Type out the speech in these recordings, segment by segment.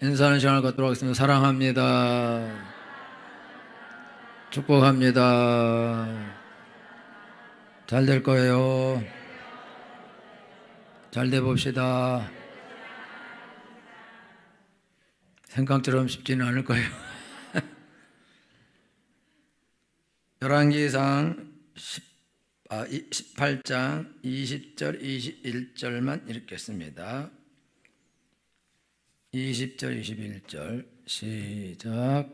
인사하는 시간을 갖도록 하겠습니다. 사랑합니다. 축복합니다. 잘 될 거예요. 잘 돼 봅시다. 생각처럼 쉽지는 않을 거예요. 열왕기상 18장 20절 21절만 읽겠습니다. 20절 21절 시작.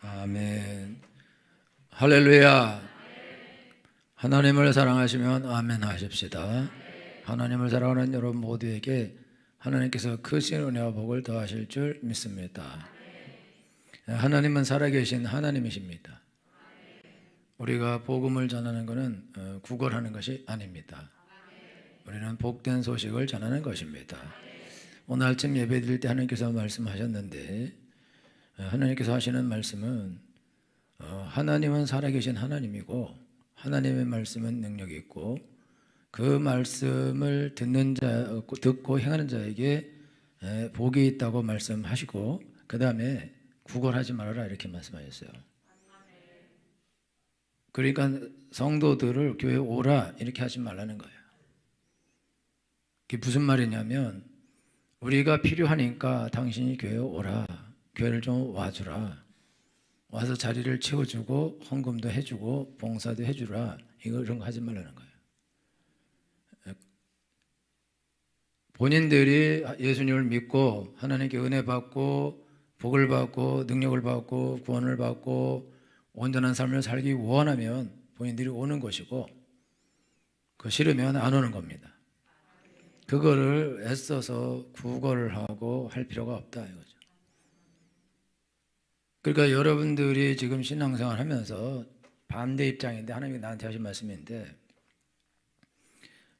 아멘. 할렐루야. 하나님을 사랑하시면 아멘 하십시다. 하나님을 사랑하는 여러분 모두에게 하나님께서 크신 은혜와 복을 더하실 줄 믿습니다. 하나님은 살아계신 하나님이십니다. 우리가 복음을 전하는 것은 구걸하는 것이 아닙니다. 우리는 복된 소식을 전하는 것입니다. 오늘 아침 예배 드릴 때 하나님께서 말씀하셨는데, 하나님께서 하시는 말씀은 하나님은 살아계신 하나님이고 하나님의 말씀은 능력이 있고 그 말씀을 듣고 행하는 자에게 복이 있다고 말씀하시고, 그 다음에 구걸하지 말아라 이렇게 말씀하셨어요. 그러니까 성도들을 교회에 오라 이렇게 하지 말라는 거예요. 그게 무슨 말이냐면, 우리가 필요하니까 당신이 교회에 오라, 교회를 좀 와주라, 와서 자리를 채워주고 헌금도 해주고 봉사도 해주라, 이런 거 하지 말라는 거예요. 본인들이 예수님을 믿고 하나님께 은혜 받고 복을 받고 능력을 받고 구원을 받고 온전한 삶을 살기 원하면 본인들이 오는 것이고, 그 싫으면 안 오는 겁니다. 그거를 애써서 구걸을 하고 할 필요가 없다 이거죠. 그러니까 여러분들이 지금 신앙생활 하면서 반대 입장인데, 하나님이 나한테 하신 말씀인데,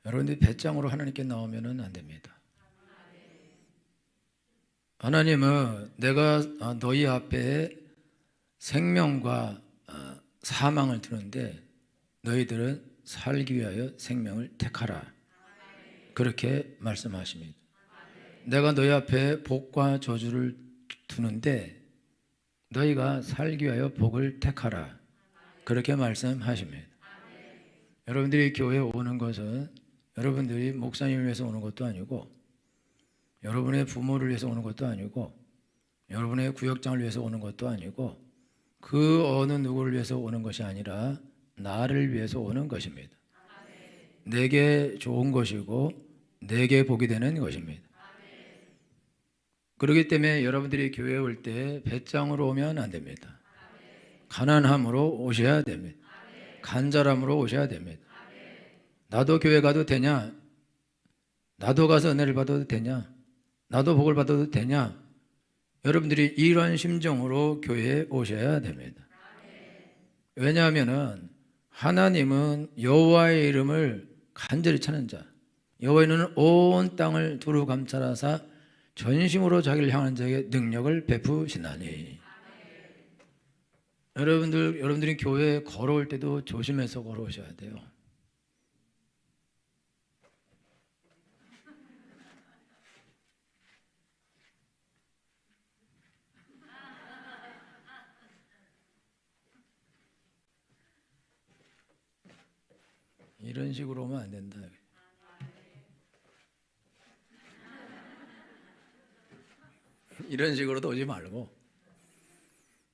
여러분들이 배짱으로 하나님께 나오면 안 됩니다. 하나님은 내가 너희 앞에 생명과 사망을 두는데 너희들은 살기 위하여 생명을 택하라, 그렇게 말씀하십니다. 내가 너희 앞에 복과 저주를 두는데 너희가 살기 위하여 복을 택하라, 그렇게 말씀하십니다. 여러분들이 교회에 오는 것은 여러분들이 목사님을 위해서 오는 것도 아니고, 여러분의 부모를 위해서 오는 것도 아니고, 여러분의 구역장을 위해서 오는 것도 아니고, 그 어느 누구를 위해서 오는 것이 아니라 나를 위해서 오는 것입니다. 내게 좋은 것이고 내게 복이 되는 것입니다. 그렇기 때문에 여러분들이 교회에 올 때 배짱으로 오면 안 됩니다. 가난함으로 오셔야 됩니다. 간절함으로 오셔야 됩니다. 나도 교회 가도 되냐? 나도 가서 은혜를 받아도 되냐? 나도 복을 받아도 되냐? 여러분들이 이런 심정으로 교회에 오셔야 됩니다. 왜냐하면 하나님은 여호와의 이름을 간절히 찾는 자, 여호와의 이름은 온 땅을 두루 감찰하사 전심으로 자기를 향하는 자에게 능력을 베푸시나니. 여러분들이 교회에 걸어올 때도 조심해서 걸어오셔야 돼요. 이런 식으로 오면 안 된다. 이런 식으로도 오지 말고,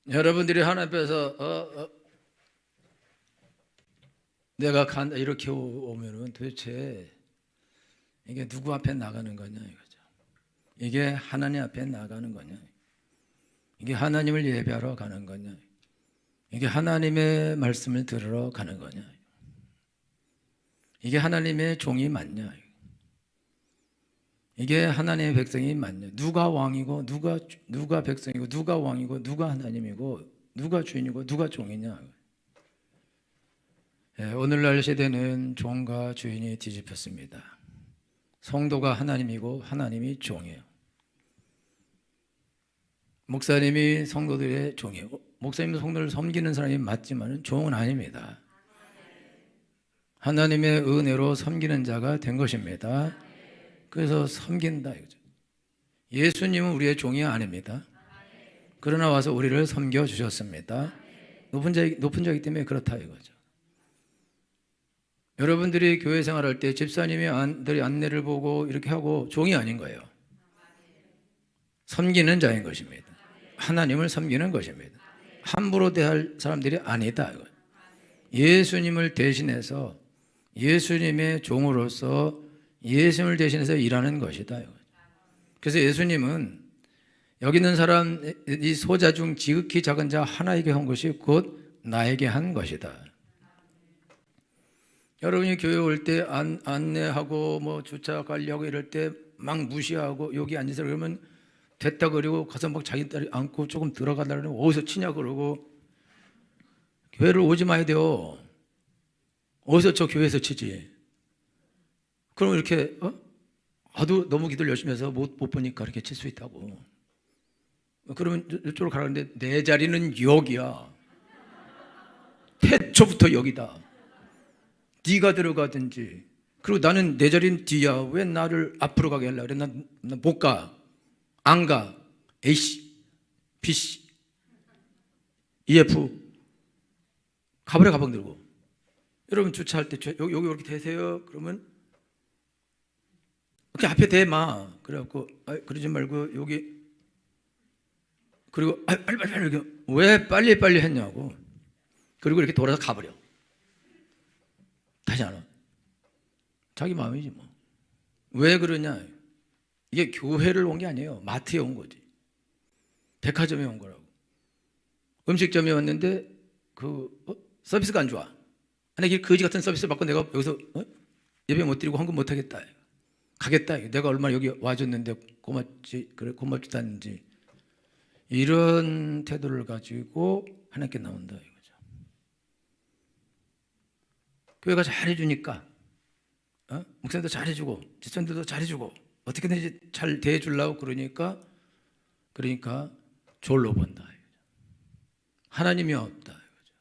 여러분들이 하나님 앞에서 내가 간다 이렇게 오면은 도대체 이게 누구 앞에 나가는 거냐 이거죠. 이게 하나님 앞에 나가는 거냐, 이게 하나님을 예배하러 가는 거냐, 이게 하나님의 말씀을 들으러 가는 거냐, 이게 하나님의 종이 맞냐, 이게 하나님의 백성이 맞냐, 누가 왕이고 누가 백성이고 누가 왕이고 누가 하나님이고 누가 주인이고 누가 종이냐. 오늘날 시대는 종과 주인이 뒤집혔습니다. 성도가 하나님이고 하나님이 종이에요. 목사님이 성도들의 종이에요. 목사님 성도를 섬기는 사람이 맞지만 종은 아닙니다. 하나님의 은혜로 섬기는 자가 된 것입니다. 그래서 섬긴다 이거죠. 예수님은 우리의 종이 아닙니다. 그러나 와서 우리를 섬겨주셨습니다. 높은 자이기 때문에 그렇다 이거죠. 여러분들이 교회 생활할 때 집사님이 안내를 보고 이렇게 하고 종이 아닌 거예요. 섬기는 자인 것입니다. 하나님을 섬기는 것입니다. 함부로 대할 사람들이 아니다. 예수님을 대신해서 예수님의 종으로서 예수님을 대신해서 일하는 것이다. 그래서 예수님은 여기 있는 사람 이 소자 중 지극히 작은 자 하나에게 한 것이 곧 나에게 한 것이다. 여러분이 교회 올 때 안내하고 뭐 주차 관리하고 이럴 때 막 무시하고 여기 앉으세요 그러면 됐다 그러고 가서 막 자기 딸이 안고 조금 들어가다 그러면 어디서 치냐 그러고 교회를 오지 마야 돼요. 어디서 저 교회에서 치지? 그럼 이렇게 아도 너무 기도를 열심히 해서 못 보니까 이렇게 칠 수 있다고. 그러면 이쪽으로 가라는데 내 자리는 여기야. 태초부터 여기다. 네가 들어가든지. 그리고 나는 내 자리는 뒤야. 왜 나를 앞으로 가게 하려고 그래? 나 못 가. 안 가. A씨, B씨, EF 가버려 가방 들고. 여러분 주차할 때 여기 이렇게 대세요. 그러면 이렇게 앞에 대마. 그래갖고 그러지 말고 여기 그리고 빨리 이렇게 왜 빨리 했냐고. 그리고 이렇게 돌아서 가버려. 다시 안 와. 자기 마음이지 뭐. 왜 그러냐? 이게 교회를 온 게 아니에요. 마트에 온 거지. 백화점에 온 거라고. 음식점에 왔는데 서비스가 안 좋아. 아니 거지 같은 서비스 받고 내가 여기서 예배 못 드리고 헌금 못 하겠다. 가겠다. 내가 얼마나 여기 와줬는데 고맙지. 그래 고맙다는지 이런 태도를 가지고 하나님께 나온다 이거죠. 교회가 잘해주니까 목사님도 잘해주고 지천들도 잘해주고 어떻게든지 잘 대해주려고 그러니까 졸로 본다 이거죠. 하나님이 없다 이거죠.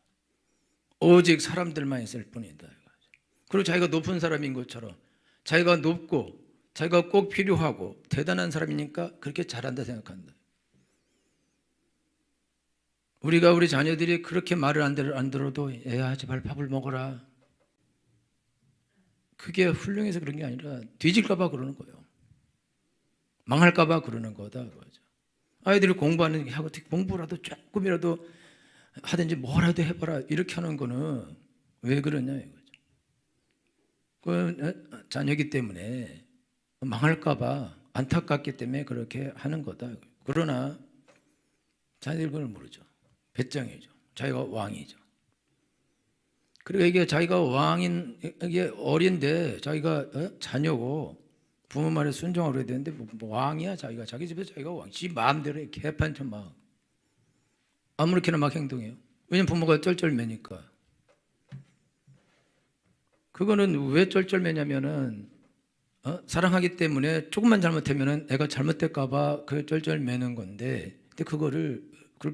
오직 사람들만 있을 뿐이다 이거죠. 그리고 자기가 높은 사람인 것처럼 자기가 높고 자기가 꼭 필요하고 대단한 사람이니까 그렇게 잘한다 생각한다. 우리가 우리 자녀들이 그렇게 말을 안 들어도 애야 제발 밥을 먹어라. 그게 훌륭해서 그런 게 아니라 뒤질까 봐 그러는 거예요. 망할까 봐 그러는 거다 그거죠. 아이들이 공부하는 게 하고 공부라도 조금이라도 하든지 뭐라도 해봐라 이렇게 하는 거는 왜 그러냐 이거죠. 그 자녀이기 때문에 망할까 봐 안타깝기 때문에 그렇게 하는 거다. 그러나 자녀들 그걸 모르죠. 배짱이죠. 자기가 왕이죠. 그리고 이게 자기가 이게 어린데 자기가 자녀고 부모 말에 순종하려 되는데 뭐 왕이야 자기가. 자기 집에서 자기가 왕. 지 마음대로 해. 개판처럼 막 아무렇게나 막 행동해요. 왜냐면 부모가 쩔쩔매니까. 그거는 왜 쩔쩔매냐면은 사랑하기 때문에 조금만 잘못하면은 애가 잘못될까 봐 그 쩔쩔매는 건데 근데 그걸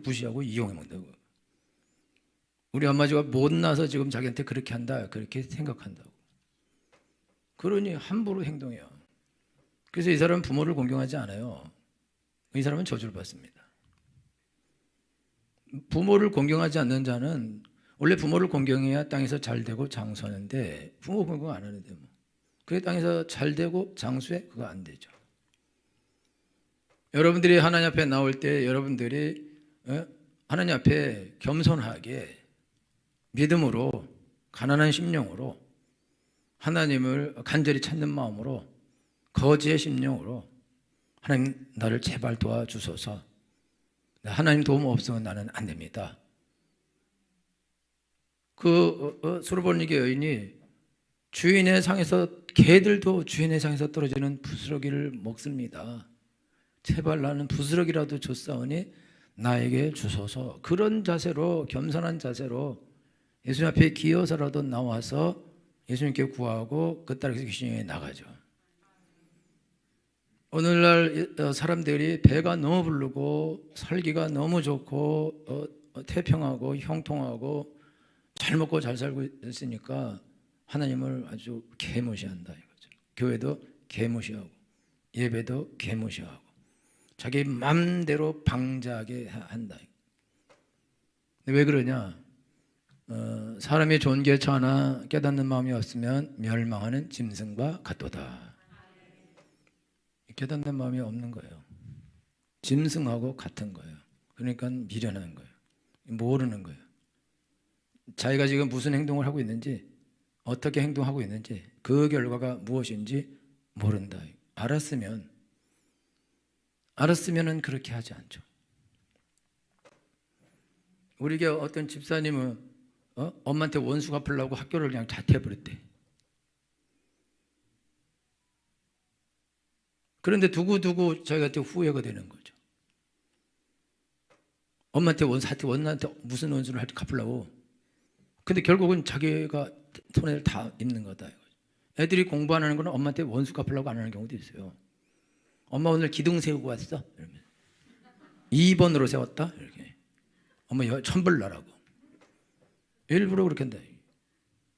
무시하고 이용해 먹는다고. 우리 엄마가 못나서 지금 자기한테 그렇게 한다 그렇게 생각한다고. 그러니 함부로 행동해요. 그래서 이 사람은 부모를 공경하지 않아요. 이 사람은 저주를 받습니다. 부모를 공경하지 않는 자는 원래 부모를 공경해야 땅에서 잘되고 장수하는데 부모 공경 안 하는데 뭐. 그게 땅에서 잘되고 장수해? 그거 안 되죠. 여러분들이 하나님 앞에 나올 때 여러분들이 하나님 앞에 겸손하게 믿음으로 가난한 심령으로 하나님을 간절히 찾는 마음으로 거지의 심령으로 하나님 나를 제발 도와주소서. 하나님 도움 없으면 나는 안 됩니다. 수르보니게 여인이 주인의 상에서 개들도 주인의 상에서 떨어지는 부스러기를 먹습니다. 제발 나는 부스러기라도 줬사오니 나에게 주소서. 그런 자세로 겸손한 자세로 예수님 앞에 기어서라도 나와서 예수님께 구하고 그 따라서 귀신이 나가죠. 오늘날 사람들이 배가 너무 부르고 살기가 너무 좋고 태평하고 형통하고 잘 먹고 잘 살고 있으니까 하나님을 아주 개무시한다 이거죠. 교회도 개무시하고 예배도 개무시하고 자기 맘대로 방자하게 한다. 근데 왜 그러냐? 사람이 존귀에 처하나 깨닫는 마음이 없으면 멸망하는 짐승과 같도다. 깨닫는 마음이 없는 거예요. 짐승하고 같은 거예요. 그러니까 미련한 거예요. 모르는 거예요. 자기가 지금 무슨 행동을 하고 있는지, 어떻게 행동하고 있는지, 그 결과가 무엇인지 모른다. 알았으면은 그렇게 하지 않죠. 우리가 어떤 집사님은 엄마한테 원수 갚으려고 학교를 그냥 자퇴해버렸대. 그런데 두고두고 자기한테 후회가 되는 거죠. 엄마한테 원한테 무슨 원수를 갚으려고. 근데 결국은 자기가 손해를 다 입는 거다. 애들이 공부 안 하는 거는 엄마한테 원수 갚으려고 안 하는 경우도 있어요. 엄마 오늘 기둥 세우고 왔어? 이러면 2번으로 세웠다? 이렇게. 엄마 천벌 나라고. 일부러 그렇게 한다.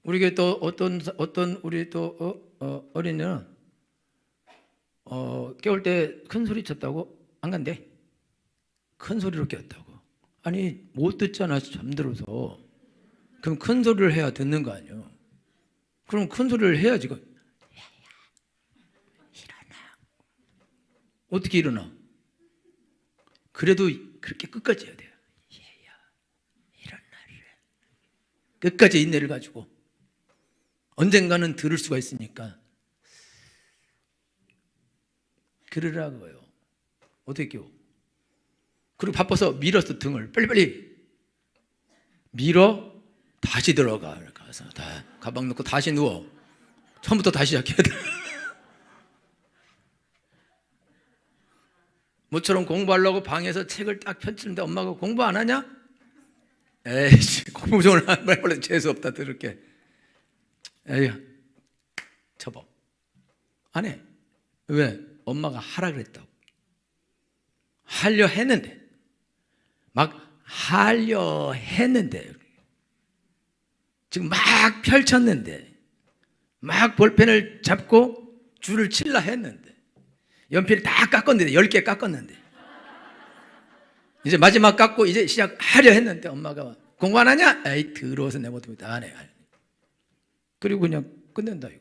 우리가 또 어떤 우리 또 어린이는 깨울 때 큰 소리 쳤다고 안 간대. 큰 소리로 깨웠다고. 아니 못 듣잖아 잠들어서. 그럼 큰 소리를 해야 듣는 거 아니에요. 그럼 큰 소리를 해야지. 야야 일어나. 어떻게 일어나? 그래도 그렇게 끝까지 해야 돼요. 얘야 일어나래. 끝까지 인내를 가지고 언젠가는 들을 수가 있으니까 그러라고요. 어떻게 깨워? 그리고 바빠서 밀었어. 등을 빨리빨리 밀어. 다시 들어가. 가서 다 가방 넣고 다시 누워. 처음부터 다시 시작해야 돼. 모처럼 공부하려고 방에서 책을 딱 펼치는데 엄마가 공부 안 하냐? 에이씨 공부 좀 말벌레 재수 없다 들을게. 에이 접어. 안 해. 왜? 엄마가 하라 그랬다고. 하려 했는데 지금 막 펼쳤는데 막 볼펜을 잡고 줄을 칠라 했는데 연필을 다 깎았는데 10개 깎았는데 이제 마지막 깎고 이제 시작하려 했는데 엄마가 공부 안 하냐? 에이 더러워서 내 못합니다. 안 해. 그리고 그냥 끝낸다 이거.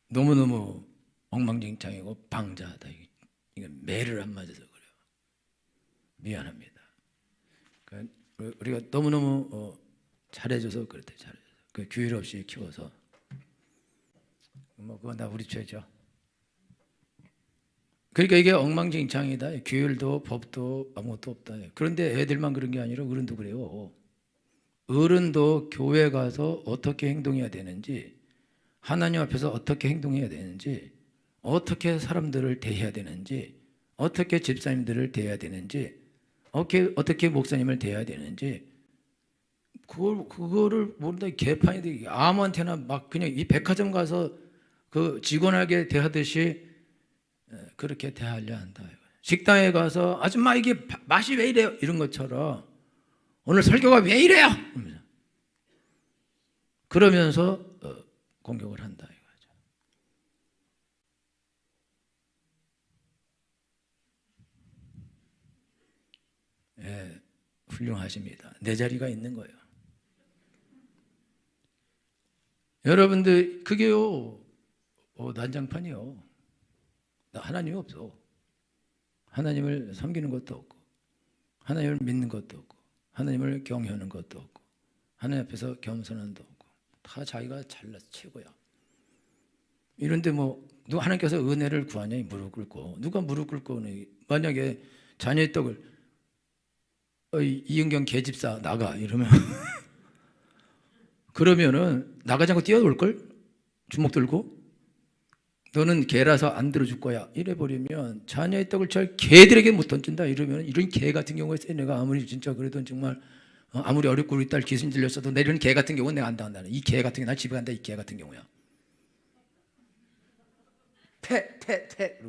너무너무 엉망진창이고 방자하다. 이건 매를 안 맞아서 그래요. 미안합니다. 우리가 너무너무 잘해줘서 그랬대. 잘해줘서. 그 규율 없이 키워서 그건 다 우리 죄죠. 그러니까 이게 엉망진창이다. 규율도 법도 아무것도 없다. 그런데 애들만 그런 게 아니라 어른도 그래요. 어른도 교회 가서 어떻게 행동해야 되는지, 하나님 앞에서 어떻게 행동해야 되는지, 어떻게 사람들을 대해야 되는지, 어떻게 집사님들을 대해야 되는지, 어떻게 목사님을 대해야 되는지, 그거를 모른다. 개판이 되게 아무한테나 막 그냥 이 백화점 가서 그 직원에게 대하듯이 그렇게 대하려 한다. 식당에 가서 아줌마 이게 맛이 왜 이래요? 이런 것처럼 오늘 설교가 왜 이래요? 그러면서 공격을 한다 이거죠. 예, 훌륭하십니다. 내 자리가 있는 거예요. 여러분들 그게요 난장판이요. 하나님이 없어. 하나님을 섬기는 것도 없고 하나님을 믿는 것도 없고 하나님을 경외하는 것도 없고 하나님 앞에서 겸손한 것도 없고 다 자기가 잘나서 최고야. 이런데 뭐 누가 하나님께서 은혜를 구하냐? 무릎 꿇고. 누가 무릎 꿇고 만약에 자녀의 떡을 이은경 개집사 나가 이러면 그러면은 나가지 않고 뛰어올걸? 주먹 들고 너는 개라서 안 들어줄 거야 이래버리면 자녀의 떡을 잘 개들에게 못 던진다 이러면 이런 개 같은 경우에 내가 아무리 진짜 그래도 정말 아무리 어렵고 우리 딸 귀신 들렸어도 내 이런 개 같은 경우는 내가 안 당한다. 이 개 같은 경우 나 집에 간다. 이 개 같은 경우야. 퇴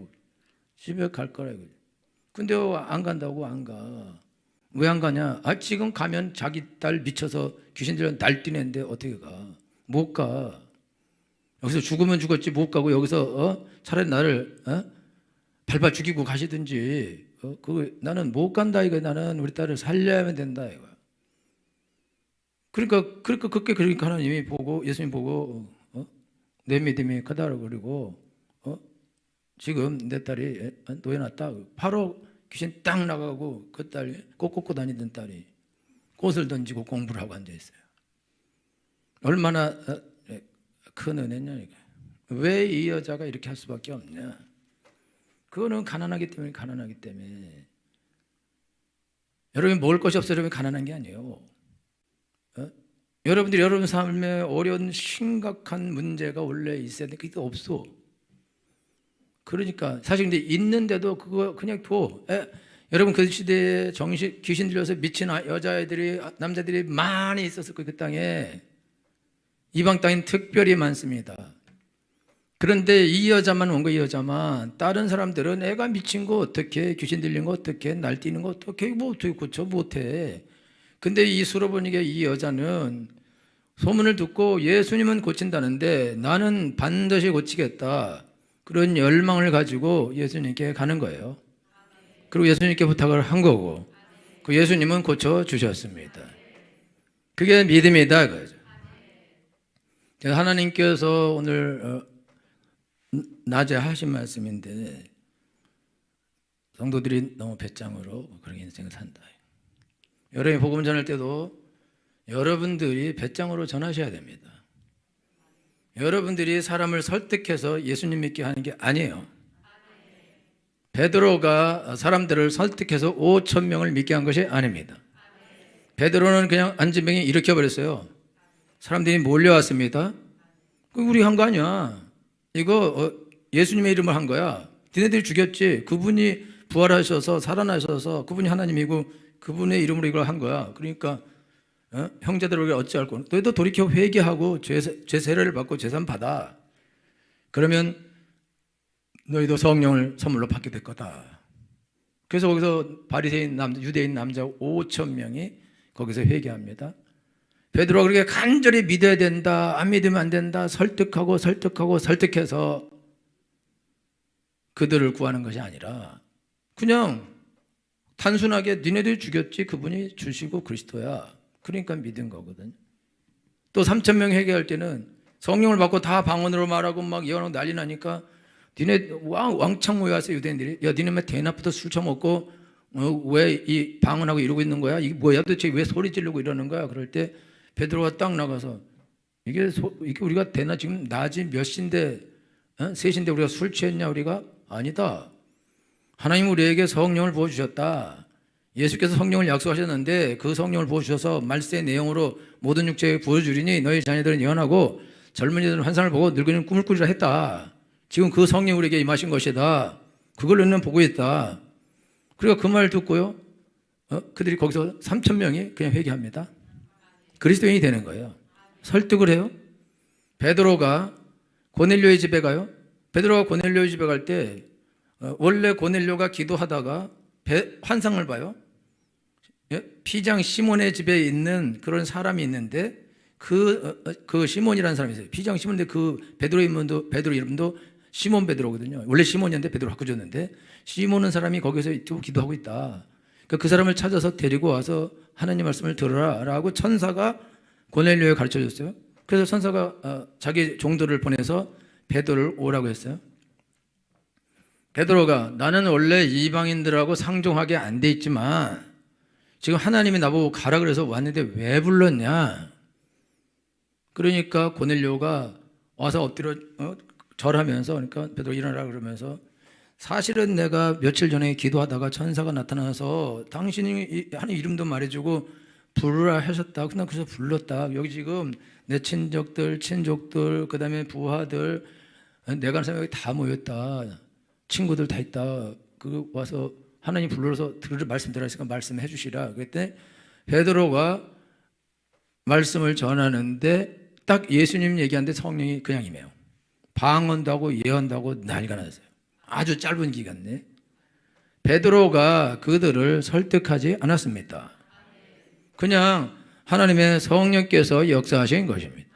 집에 갈 거라 이거지. 근데 안 간다고 안 가. 왜 안 가냐? 지금 가면 자기 딸 미쳐서 귀신들 날뛰는데 어떻게 가? 못 가. 여기서 죽으면 죽었지 못 가고 여기서 차라리 나를 밟아 죽이고 가시든지 나는 못 간다 이거. 나는 우리 딸을 살려야만 된다 이거. 그러니까 하나님이 보고 예수님 보고 내 믿음이 크다고 그러고 지금 내 딸이 노예났다. 바로 귀신 딱 나가고 그 딸이 꽃 꽂고 다니던 딸이 꽃을 던지고 공부를 하고 앉아 있어요. 얼마나 큰 은혜냐 이거. 왜 이 여자가 이렇게 할 수밖에 없냐? 그거는 가난하기 때문에. 여러분 먹을 것이 없어서 여러분 가난한 게 아니에요. 여러분들이 여러분 삶에 어려운 심각한 문제가 원래 있어야 되는데 그게 없어. 그러니까 사실 근데 있는데도 그거 그냥 둬. 여러분 그 시대에 귀신 들려서 미친 여자애들이 남자들이 많이 있었을 거예요. 그 땅에. 이방 땅엔 특별히 많습니다. 그런데 이 여자만 온 거예요. 이 여자만. 다른 사람들은 애가 미친 거 어떻게, 귀신 들린 거 어떻게, 날뛰는 거 어떻게, 어떻게 고쳐 못해. 근데 이 수로보니게 이 여자는 소문을 듣고 예수님은 고친다는데 나는 반드시 고치겠다. 그런 열망을 가지고 예수님께 가는 거예요. 그리고 예수님께 부탁을 한 거고 그 예수님은 고쳐주셨습니다. 그게 믿음이다 그거죠. 하나님께서 오늘 낮에 하신 말씀인데 성도들이 너무 배짱으로 그런 인생을 산다. 여러분이 복음 전할 때도 여러분들이 배짱으로 전하셔야 됩니다. 여러분들이 사람을 설득해서 예수님 믿게 하는 게 아니에요. 베드로가 사람들을 설득해서 5,000명을 믿게 한 것이 아닙니다. 베드로는 그냥 안진병이 일으켜버렸어요. 사람들이 몰려왔습니다. 우리 한 거 아니야. 이거 예수님의 이름을 한 거야. 니네들이 죽였지. 그분이 부활하셔서 살아나셔서 그분이 하나님이고 그분의 이름으로 이걸 한 거야. 그러니까 형제들에게 어찌할 거야. 너희도 돌이켜 회개하고 죄 세례를 받고 제산 받아. 그러면 너희도 성령을 선물로 받게 될 거다. 그래서 거기서 바리새인 유대인 남자 5,000명이 거기서 회개합니다. 베드로가 그렇게 간절히 믿어야 된다, 안 믿으면 안 된다, 설득해서 그들을 구하는 것이 아니라 그냥 단순하게 니네들이 죽였지 그분이 주시고 그리스도야. 그러니까 믿은 거거든. 또 3,000명 회개할 때는 성령을 받고 다 방언으로 말하고 막 예언하고 난리 나니까 니네 왕창 모여왔어요. 유대인들이. 야, 니네 왜 대낮부터 술 처먹고 왜 이 방언하고 이러고 있는 거야? 이게 뭐야 도대체 왜 소리 지르고 이러는 거야? 그럴 때 베드로가 딱 나가서 이게 우리가 대낮 지금 낮이 몇 시인데 3시인데 우리가 술 취했냐? 우리가? 아니다. 하나님 우리에게 성령을 부어주셨다. 예수께서 성령을 약속하셨는데 그 성령을 부어주셔서 말세의 내용으로 모든 육체에 부어주리니 너희 자녀들은 예언하고 젊은이들은 환상을 보고 늙은이는 꿈을 꾸리라 했다. 지금 그 성령 우리에게 임하신 것이다. 그걸 너는 보고 있다. 그러니까 그 말 듣고요. 그들이 거기서 3,000명이 그냥 회개합니다. 그리스도인이 되는 거예요. 설득을 해요. 베드로가 고넬료의 집에 가요. 베드로가 고넬료의 집에 갈 때 원래 고넬료가 기도하다가 환상을 봐요. 피장 시몬의 집에 있는 그런 사람이 있는데 그 시몬이라는 사람이 있어요. 피장 시몬인데 그 베드로 이름도 시몬 베드로거든요. 원래 시몬이었는데 베드로 바꾸졌는데 시몬은 사람이 거기서 기도하고 있다. 그러니까 그 사람을 찾아서 데리고 와서 하나님 말씀을 들으라라고 천사가 고넬료에 가르쳐줬어요. 그래서 천사가 자기 종들을 보내서 베드로를 오라고 했어요. 베드로가 나는 원래 이방인들하고 상종하게 안 돼 있지만 지금 하나님이 나보고 가라 그래서 왔는데 왜 불렀냐? 그러니까 고넬료가 와서 엎드려 절하면서 그러니까 베드로 일어나라 그러면서 사실은 내가 며칠 전에 기도하다가 천사가 나타나서 당신이 하나님 이름도 말해주고 부르라 하셨다. 그래서 불렀다. 여기 지금 내 친족들, 그 다음에 부하들, 내가 아는 사람이 여기 다 모였다. 친구들 다 있다. 그 와서 하나님 불러서 들을 말씀 들으니까 말씀해 주시라. 그때 베드로가 말씀을 전하는데 딱 예수님 얘기하는데 성령이 그냥 임해요. 방언도 하고 예언도 하고 난리가 났어요. 아주 짧은 기간 내에. 베드로가 그들을 설득하지 않았습니다. 그냥 하나님의 성령께서 역사하신 것입니다.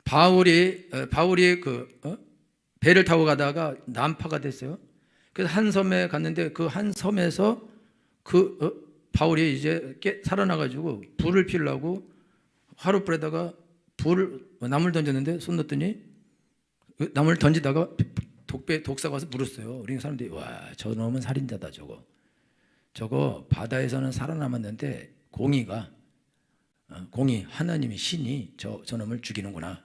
바울이 배를 타고 가다가 난파가 됐어요. 그래서 한 섬에 갔는데 그 한 섬에서 바울이 이제 살아나가지고 불을 피우려고 화롯불에다가 나무를 던졌는데 손 넣었더니 나무를 던지다가 독사가 와서 물었어요. 우리 사람들이 와, 저 놈은 살인자다. 저거 바다에서는 살아남았는데 공이 하나님의 신이 저 놈을 죽이는구나.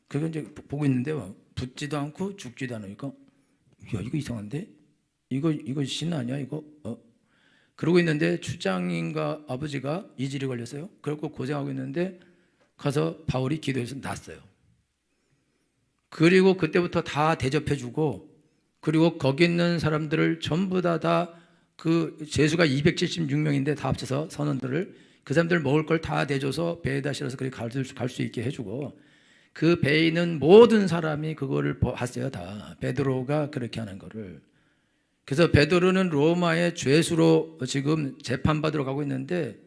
그거 이제 보고 있는데 붙지도 않고 죽지도 않으니까 야, 이거 이상한데? 이거 신 아니야 이거? 그러고 있는데 추장인가 아버지가 이질이 걸렸어요. 그래서 고생하고 있는데 가서 바울이 기도해서 낫어요. 그리고 그때부터 다 대접해주고, 그리고 거기 있는 사람들을 전부 다 제수가 276명인데 다 합쳐서 선원들을, 그 사람들 먹을 걸 다 대줘서 배에다 실어서 그렇게 갈 수 있게 해주고, 그 배에 있는 모든 사람이 그거를 봤어요. 다 베드로가 그렇게 하는 거를. 그래서 베드로는 로마의 죄수로 지금 재판받으러 가고 있는데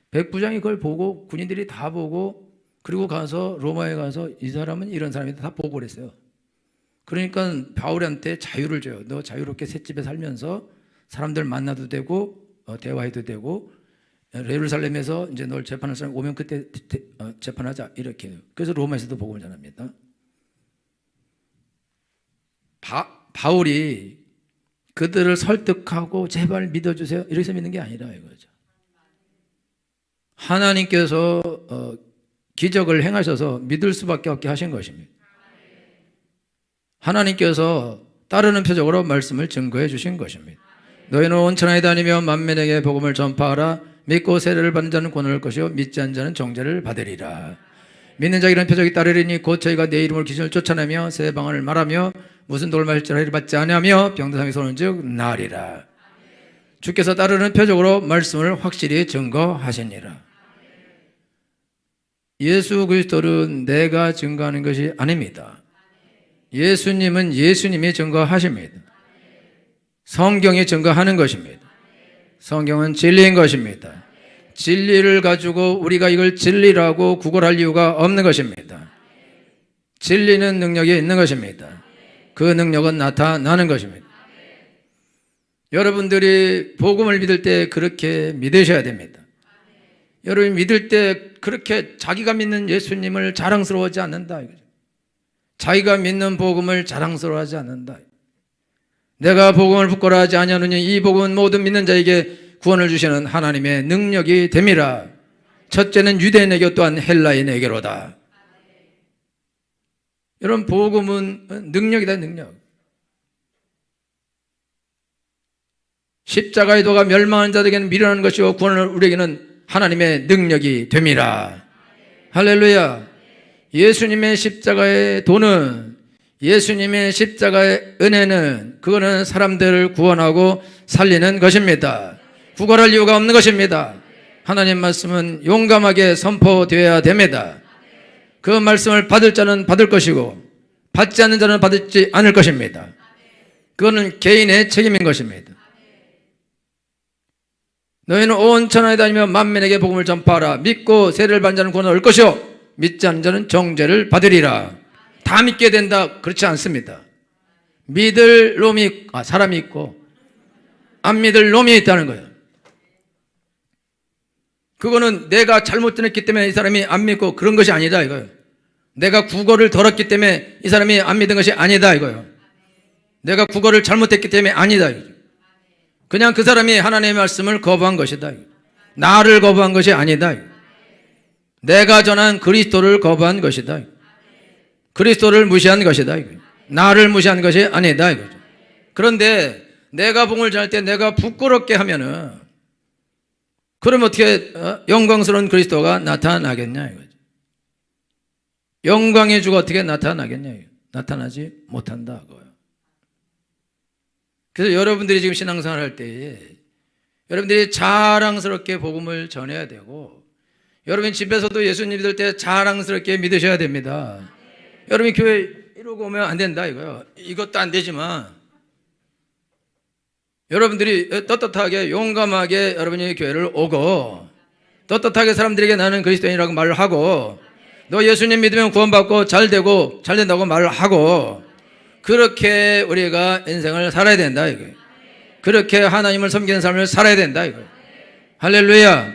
백부장이 그걸 보고, 군인들이 다 보고, 그리고 가서 로마에 가서 이 사람은 이런 사람이다 다 보고를 했어요. 그러니까 바울한테 자유를 줘요. 너 자유롭게 셋집에 살면서 사람들 만나도 되고 대화해도 되고, 예루살렘에서 이제 널 재판할 사람 오면 그때 재판하자, 이렇게 해요. 그래서 로마에서도 복음을 전합니다. 바울이 그들을 설득하고 제발 믿어주세요 이렇게 해서 믿는 게 아니라 이거죠. 하나님께서 기적을 행하셔서 믿을 수밖에 없게 하신 것입니다. 하나님께서 따르는 표적으로 말씀을 증거해 주신 것입니다. 너희는 온 천하에 다니며 만민에게 복음을 전파하라. 믿고 세례를 받는 자는 구원을 얻을 것이요 믿지 않는 자는 정죄를 받으리라. 믿는 자에게는 표적이 따르리니 곧 저희가 내 이름으로 귀신을 쫓아내며 새 방언을 말하며 무슨 돌을 마실지라 해를 받지 아니하며 병든 사람이 쏘는즉 나으리라. 주께서 따르는 표적으로 말씀을 확실히 증거하시니라. 예수 그리스도는 내가 증거하는 것이 아닙니다. 예수님은 예수님이 증거하십니다. 성경이 증거하는 것입니다. 성경은 진리인 것입니다. 진리를 가지고 우리가 이걸 진리라고 구걸할 이유가 없는 것입니다. 진리는 능력이 있는 것입니다. 그 능력은 나타나는 것입니다. 여러분들이 복음을 믿을 때 그렇게 믿으셔야 됩니다. 여러분이 믿을 때 그렇게 자기가 믿는 예수님을 자랑스러워하지 않는다. 자기가 믿는 복음을 자랑스러워하지 않는다. 내가 복음을 부끄러워하지 아니하느니 이 복음은 모든 믿는 자에게 구원을 주시는 하나님의 능력이 됨이라. 첫째는 유대인에게 또한 헬라인에게로다. 여러분, 복음은 능력이다, 능력. 십자가의 도가 멸망한 자들에게는 미련한 것이고 구원을 우리에게는 하나님의 능력이 됨이라. 할렐루야. 예수님의 십자가의 도는, 예수님의 십자가의 은혜는, 그거는 사람들을 구원하고 살리는 것입니다. 구걸할 이유가 없는 것입니다. 하나님 말씀은 용감하게 선포되어야 됩니다. 그 말씀을 받을 자는 받을 것이고 받지 않는 자는 받지 않을 것입니다. 그거는 개인의 책임인 것입니다. 너희는 온 천하에 다니며 만민에게 복음을 전파하라. 믿고 세례를 받는 자는 구원을 얻을 것이요 믿지 않는 자는 정죄를 받으리라. 다 믿게 된다, 그렇지 않습니다. 믿을 놈이 사람이 있고 안 믿을 놈이 있다는 거예요. 그거는 내가 잘못 전했기 때문에 이 사람이 안 믿고 그런 것이 아니다 이거예요. 내가 국어를 덜었기 때문에 이 사람이 안 믿은 것이 아니다 이거예요. 내가 국어를 잘못했기 때문에 아니다 이거죠. 그냥 그 사람이 하나님의 말씀을 거부한 것이다. 나를 거부한 것이 아니다. 내가 전한 그리스도를 거부한 것이다. 그리스도를 무시한 것이다. 나를 무시한 것이 아니다 이거죠. 그런데 내가 복음을 전할 때 내가 부끄럽게 하면은, 그럼 어떻게 영광스러운 그리스도가 나타나겠냐 이거죠. 영광의 주가 어떻게 나타나겠냐, 나타나지 못한다 그거예요. 그래서 여러분들이 지금 신앙생활 할 때에 여러분들이 자랑스럽게 복음을 전해야 되고, 여러분 집에서도 예수님 믿을 때 자랑스럽게 믿으셔야 됩니다. 여러분이 교회 이러고 오면 안 된다 이거요. 이것도 안 되지만 여러분들이 떳떳하게 용감하게 여러분이 교회를 오고 떳떳하게 사람들에게 나는 그리스도인이라고 말을 하고 너 예수님 믿으면 구원받고 잘 된다고 말을 하고 그렇게 우리가 인생을 살아야 된다 이거예요. 그렇게 하나님을 섬기는 삶을 살아야 된다 이거예요. 할렐루야.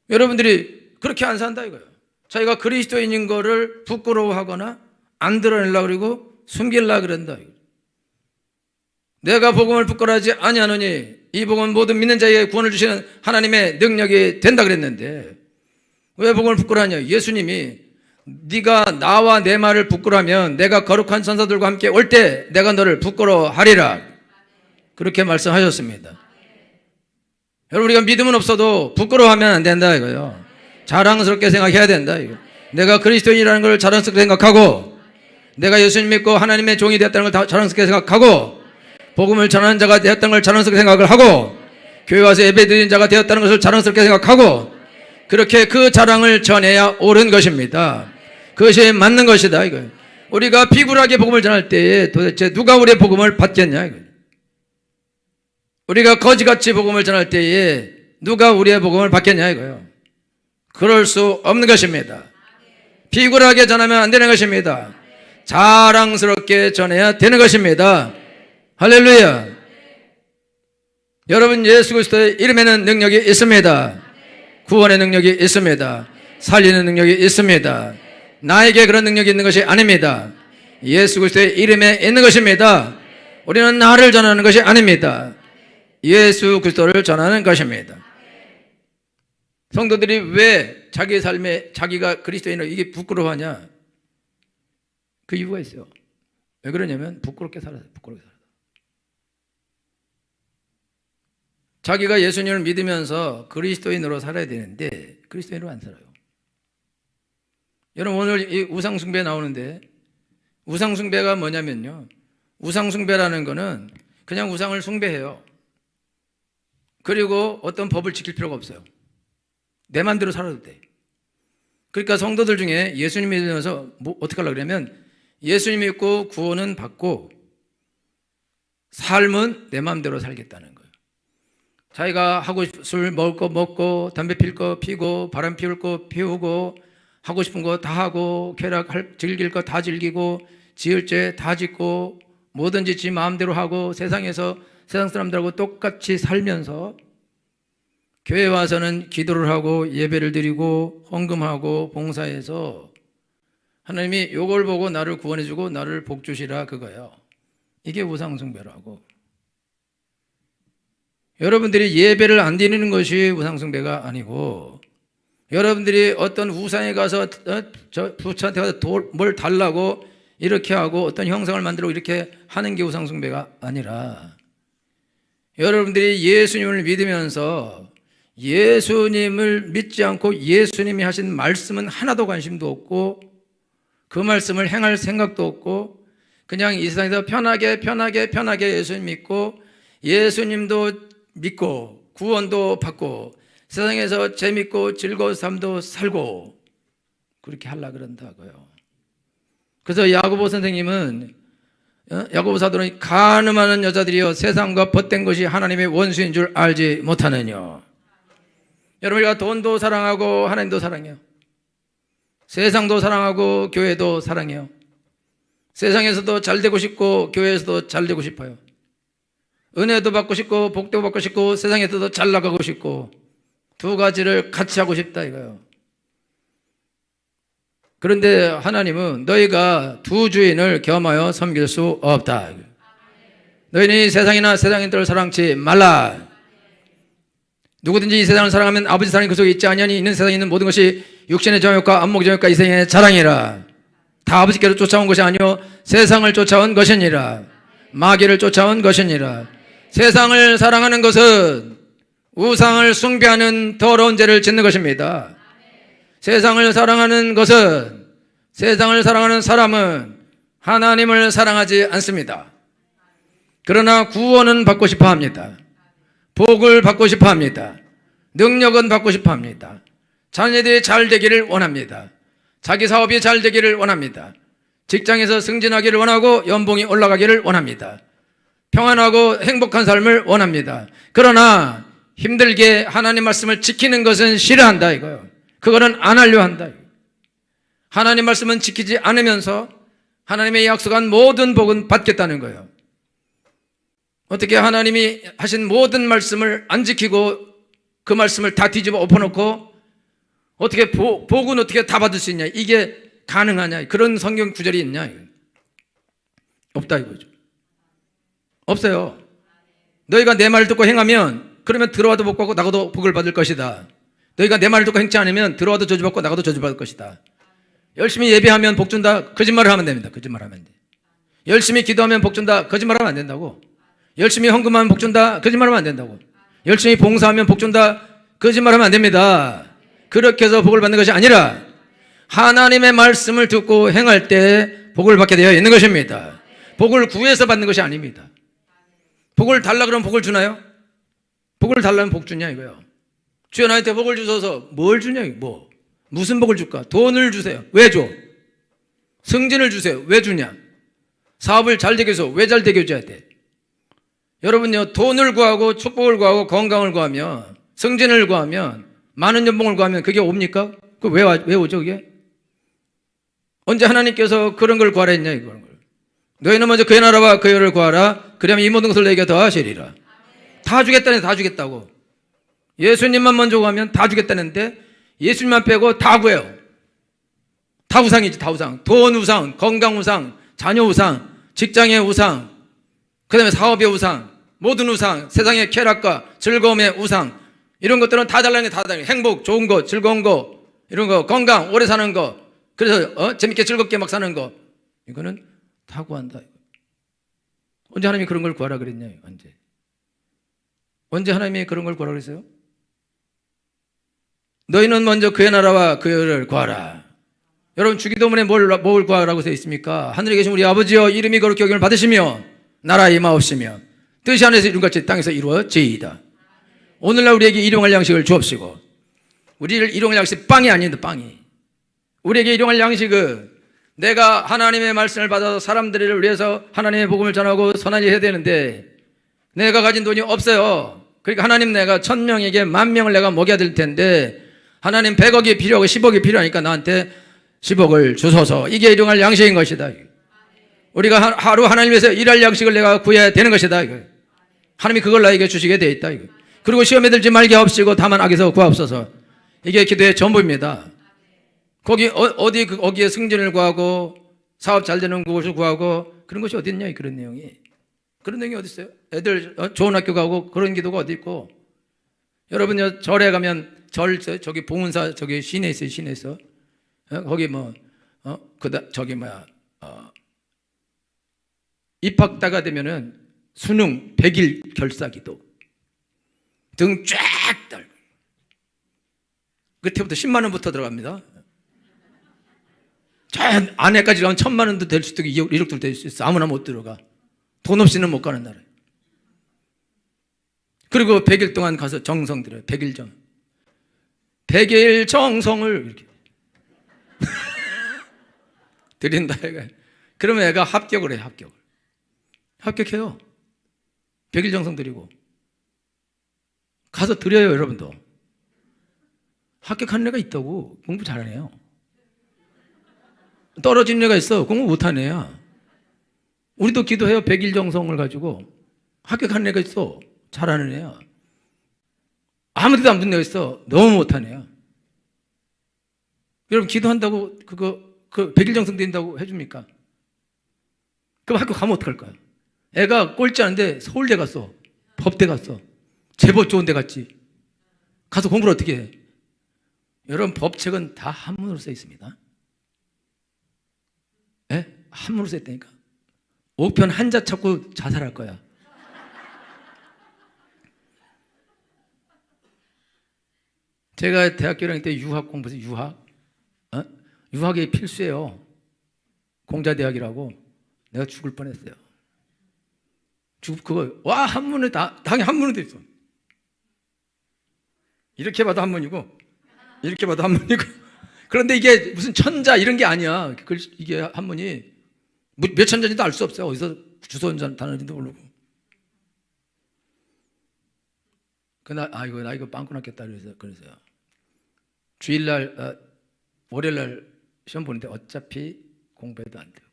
여러분들이 그렇게 안 산다 이거예요. 자기가 그리스도인인 거를 부끄러워하거나 안 드러내려고 그러고 숨기려고 그런다 이거예요. 내가 복음을 부끄러워하지 아니하노니 이 복음은 모든 믿는 자에게 구원을 주시는 하나님의 능력이 된다 그랬는데 왜 복음을 부끄러워하냐? 예수님이 네가 나와 내 말을 부끄러워하면 내가 거룩한 천사들과 함께 올 때 내가 너를 부끄러워하리라 그렇게 말씀하셨습니다. 여러분 우리가 믿음은 없어도 부끄러워하면 안 된다 이거요. 자랑스럽게 생각해야 된다 이거. 내가 그리스도인이라는 걸 자랑스럽게 생각하고 내가 예수님 믿고 하나님의 종이 되었다는 걸 자랑스럽게 생각하고 복음을 전하는 자가 되었다는 걸 자랑스럽게 생각을 하고 교회 와서 예배드리는 자가 되었다는 것을 자랑스럽게 생각하고 그렇게 그 자랑을 전해야 옳은 것입니다. 그것이 맞는 것이다 이거예요. 우리가 비굴하게 복음을 전할 때에 도대체 누가 우리의 복음을 받겠냐 이거예요. 우리가 거지같이 복음을 전할 때에 누가 우리의 복음을 받겠냐 이거예요. 그럴 수 없는 것입니다. 비굴하게 전하면 안 되는 것입니다. 자랑스럽게 전해야 되는 것입니다. 할렐루야. 여러분 예수 그리스도의 이름에는 능력이 있습니다. 구원의 능력이 있습니다. 살리는 능력이 있습니다. 나에게 그런 능력이 있는 것이 아닙니다. 예수 그리스도의 이름에 있는 것입니다. 우리는 나를 전하는 것이 아닙니다. 예수 그리스도를 전하는 것입니다. 성도들이 왜 자기 삶에 자기가 그리스도인으로 이게 부끄러워하냐? 그 이유가 있어요. 왜 그러냐면 부끄럽게 살아요. 부끄럽게 살아요. 자기가 예수님을 믿으면서 그리스도인으로 살아야 되는데 그리스도인으로 안 살아요. 여러분 오늘 이 우상숭배 나오는데 우상숭배가 뭐냐면요. 우상숭배라는 거는 그냥 우상을 숭배해요. 그리고 어떤 법을 지킬 필요가 없어요. 내 맘대로 살아도 돼. 그러니까 성도들 중에 예수님 믿으면서 어떻게 하려고 그러냐면 예수님 믿고 구원은 받고 삶은 내 맘대로 살겠다는 거예요. 자기가 하고 싶은 술 먹을 거 먹고 담배 필 거 피고 바람 피울 거 피우고 하고 싶은 거 다 하고 즐길 거 다 즐기고 지을 죄 다 짓고 뭐든지 지 마음대로 하고 세상에서 세상 사람들하고 똑같이 살면서 교회 와서는 기도를 하고 예배를 드리고 헌금하고 봉사해서 하나님이 요걸 보고 나를 구원해주고 나를 복주시라 그거예요. 이게 우상숭배라고. 여러분들이 예배를 안 드리는 것이 우상숭배가 아니고 여러분들이 어떤 우상에 가서 저 부처한테 가서 뭘 달라고 이렇게 하고 어떤 형상을 만들고 이렇게 하는 게 우상숭배가 아니라 여러분들이 예수님을 믿으면서 예수님을 믿지 않고 예수님이 하신 말씀은 하나도 관심도 없고 그 말씀을 행할 생각도 없고 그냥 이 세상에서 편하게 예수님 믿고 예수님도 믿고 구원도 받고 세상에서 재밌고 즐거운 삶도 살고 그렇게 하려고 그런다고요. 그래서 야고보 선생님은 야고보 사도는 간음하는 여자들이여 세상과 벗된 것이 하나님의 원수인 줄 알지 못하느냐. 여러분 우리가 돈도 사랑하고 하나님도 사랑해요. 세상도 사랑하고 교회도 사랑해요. 세상에서도 잘 되고 싶고 교회에서도 잘 되고 싶어요. 은혜도 받고 싶고 복도 받고 싶고 세상에서도 잘 나가고 싶고 두 가지를 같이 하고 싶다 이거예요. 그런데 하나님은 너희가 두 주인을 겸하여 섬길 수 없다. 너희는 세상이나 세상인들을 사랑치 말라. 누구든지 이 세상을 사랑하면 아버지 사랑이 그 속에 있지 아니하니 있는 세상에 있는 모든 것이 육신의 정욕과 안목의 정욕과 이 세상의 자랑이라. 다 아버지께로 쫓아온 것이 아니요 세상을 쫓아온 것이니라. 마귀를 쫓아온 것이니라. 세상을 사랑하는 것은 우상을 숭배하는 더러운 죄를 짓는 것입니다. 세상을 사랑하는 것은 세상을 사랑하는 사람은 하나님을 사랑하지 않습니다. 그러나 구원은 받고 싶어 합니다. 복을 받고 싶어 합니다. 능력은 받고 싶어 합니다. 자녀들이 잘 되기를 원합니다. 자기 사업이 잘 되기를 원합니다. 직장에서 승진하기를 원하고 연봉이 올라가기를 원합니다. 평안하고 행복한 삶을 원합니다. 그러나 힘들게 하나님 말씀을 지키는 것은 싫어한다 이거예요. 그거는 안 하려 한다. 하나님 말씀은 지키지 않으면서 하나님의 약속한 모든 복은 받겠다는 거예요. 어떻게 하나님이 하신 모든 말씀을 안 지키고 그 말씀을 다 뒤집어 엎어놓고 어떻게 복은 어떻게 다 받을 수 있냐, 이게 가능하냐, 그런 성경 구절이 있냐? 없다 이거죠. 없어요. 너희가 내 말을 듣고 행하면 그러면 들어와도 복 받고 나가도 복을 받을 것이다. 너희가 내 말을 듣고 행치 않으면 들어와도 저주받고 나가도 저주받을 것이다. 열심히 예배하면 복 준다, 거짓말을 하면 됩니다. 거짓말하면 안 돼. 열심히 기도하면 복 준다, 거짓말하면 안 된다고. 열심히 헌금하면 복 준다, 거짓말하면 안 된다고. 열심히 봉사하면 복 준다, 거짓말하면 안 됩니다. 그렇게 해서 복을 받는 것이 아니라 하나님의 말씀을 듣고 행할 때 복을 받게 되어 있는 것입니다. 복을 구해서 받는 것이 아닙니다. 복을 달라 그러면 복을 주나요? 복을 달라면 복 주냐 이거요. 주여 나한테 복을 주셔서 뭘 주냐, 뭐 무슨 복을 줄까? 돈을 주세요. 왜 줘? 승진을 주세요. 왜 주냐? 사업을 잘 되게 해서 왜 잘 되게 해줘야 돼? 여러분요, 돈을 구하고 축복을 구하고 건강을 구하면, 승진을 구하면, 많은 연봉을 구하면 그게 옵니까? 그 왜 오죠 그게? 언제 하나님께서 그런 걸 구하라 했냐 이걸. 너희는 먼저 그의 나라와 그의 의를 구하라. 그러면 이 모든 것을 너희에게 더하시리라. 다 주겠다네. 다 주겠다고. 예수님만 먼저 구하면 다 주겠다는데 예수님만 빼고 다 구해요. 다 우상이지. 다 우상. 돈 우상, 건강 우상, 자녀 우상, 직장의 우상, 그 다음에 사업의 우상, 모든 우상, 세상의 쾌락과 즐거움의 우상, 이런 것들은 다 달라는 게 다 달라는 게, 행복, 좋은 거, 즐거운 거, 이런 거, 건강, 오래 사는 거, 그래서 재밌게 즐겁게 막 사는 거, 이거는 다 구한다. 언제 하나님이 그런 걸 구하라 그랬냐? 언제 하나님이 그런 걸 구하라 그랬어요? 너희는 먼저 그의 나라와 그의 의를 구하라. 여러분 주기도문에 뭘 구하라고 되어 있습니까? 하늘에 계신 우리 아버지여, 이름이 거룩히 여김을 받으시며 나라 임하옵시며 뜻이 하늘에서 이룬같이 땅에서 이루어지이다. 오늘날 우리에게 일용할 양식을 주옵시고. 우리를 일용할 양식, 빵이 아닌데 빵이. 우리에게 일용할 양식은 내가 하나님의 말씀을 받아서 사람들을 위해서 하나님의 복음을 전하고 선한 일 해야 되는데 내가 가진 돈이 없어요. 그러니까 하나님, 내가 1000명에게 10,000명을 내가 먹여야 될 텐데 하나님 100억이 필요하고 10억이 필요하니까 나한테 10억을 주소서. 이게 일용할 양식인 것이다. 우리가 하루 하나님 위해서 일할 양식을 내가 구해야 되는 것이다. 하나님이 그걸 나에게 주시게 되어 있다. 그리고 시험에 들지 말게 하옵시고 다만 악에서 구하옵소서. 이게 기도의 전부입니다. 거기에 승진을 구하고 사업 잘 되는 곳을 구하고 그런 것이 어디 있냐, 그런 내용이. 그런 내용이 어디 있어요? 애들 좋은 학교 가고 그런 기도가 어디 있고. 여러분요, 절에 가면 저기 봉은사 저기 시내에 있어요. 시내에서 거기 입학다가 되면은 수능 100일 결사기도 등 쫙 달고 그때부터 10만 원부터 들어갑니다. 저 안에까지 가면 1,000만 원도 될 수도 있고 1억도 될 수 있어. 아무나 못 들어가. 돈 없이는 못 가는 나라예요. 그리고 100일 동안 가서 정성 들여요. 100일 정. 100일 정성을 이렇게 드린다. 그러면 애가 합격을 해요. 합격해요. 100일 정성 드리고 가서 드려요. 여러분도 합격하는 애가 있다고. 공부 잘하는 애요. 떨어지는 애가 있어. 공부 못하는 애야. 우리도 기도해요. 100일 정성을 가지고 합격하는 애가 있어. 잘하는 애야. 아무 데도 안 붙는 애가 있어. 너무 못하는 애야. 여러분 기도한다고 그 100일 정성 드린다고 해줍니까? 그럼 학교 가면 어떡할 거야? 애가 꼴찌하는데 서울대 갔어. 법대 갔어. 제법 좋은 데 갔지. 가서 공부를 어떻게 해? 여러분 법책은 다 한문으로 써 있습니다. 예? 한문으로 써 있다니까. 5편 한자 찾고 자살할 거야. 제가 대학교 1학년 때 유학 공부했어요. 유학이 필수예요. 공자대학이라고. 내가 죽을 뻔했어요. 한문에 당연히 한문으로 돼 있어. 이렇게 봐도 한문이고, 이렇게 봐도 한문이고. 그런데 이게 무슨 천자 이런 게 아니야. 이게 한문이. 몇 천 전인도 알 수 없어요. 어디서 주소 단어인지도 모르고. 나 이거 빵꾸 났겠다 그래서요. 주일날, 월요일날 시험 보는데 어차피 공부해도 안 되고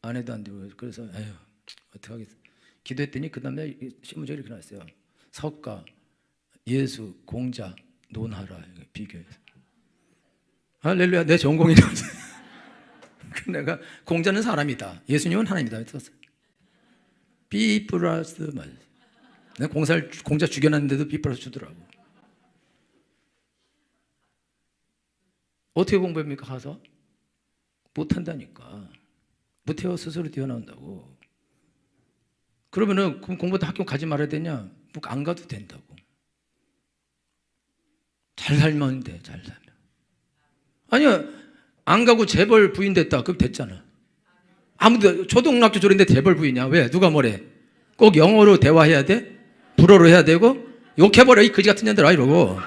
안 해도 안 되고 그래서 에휴 어떡하겠어. 기도했더니 그 다음에 신문지가 이렇게 나왔어요. 석가, 예수, 공자, 논하라 비교해서. 할렐루야, 내 전공이라서. 내가 공자는 사람이다, 예수님은 하나님이다 썼어요. B 플러스 말. 내가 공자 죽여놨는데도 B 플러스 주더라고. 어떻게 공부합니까? 가서 못한다니까. 못해요. 스스로 뛰어나온다고. 그러면은 공부도 학교 가지 말아야 되냐? 안 가도 된다고. 잘 살면 돼. 잘 살면. 아니야, 안 가고 재벌 부인 됐다. 그럼 됐잖아. 아무도 초등학교 졸인데 재벌 부인이야. 왜? 누가 뭐래? 꼭 영어로 대화해야 돼? 불어로 해야 되고? 욕해버려 이 거지 같은 년들아 이러고.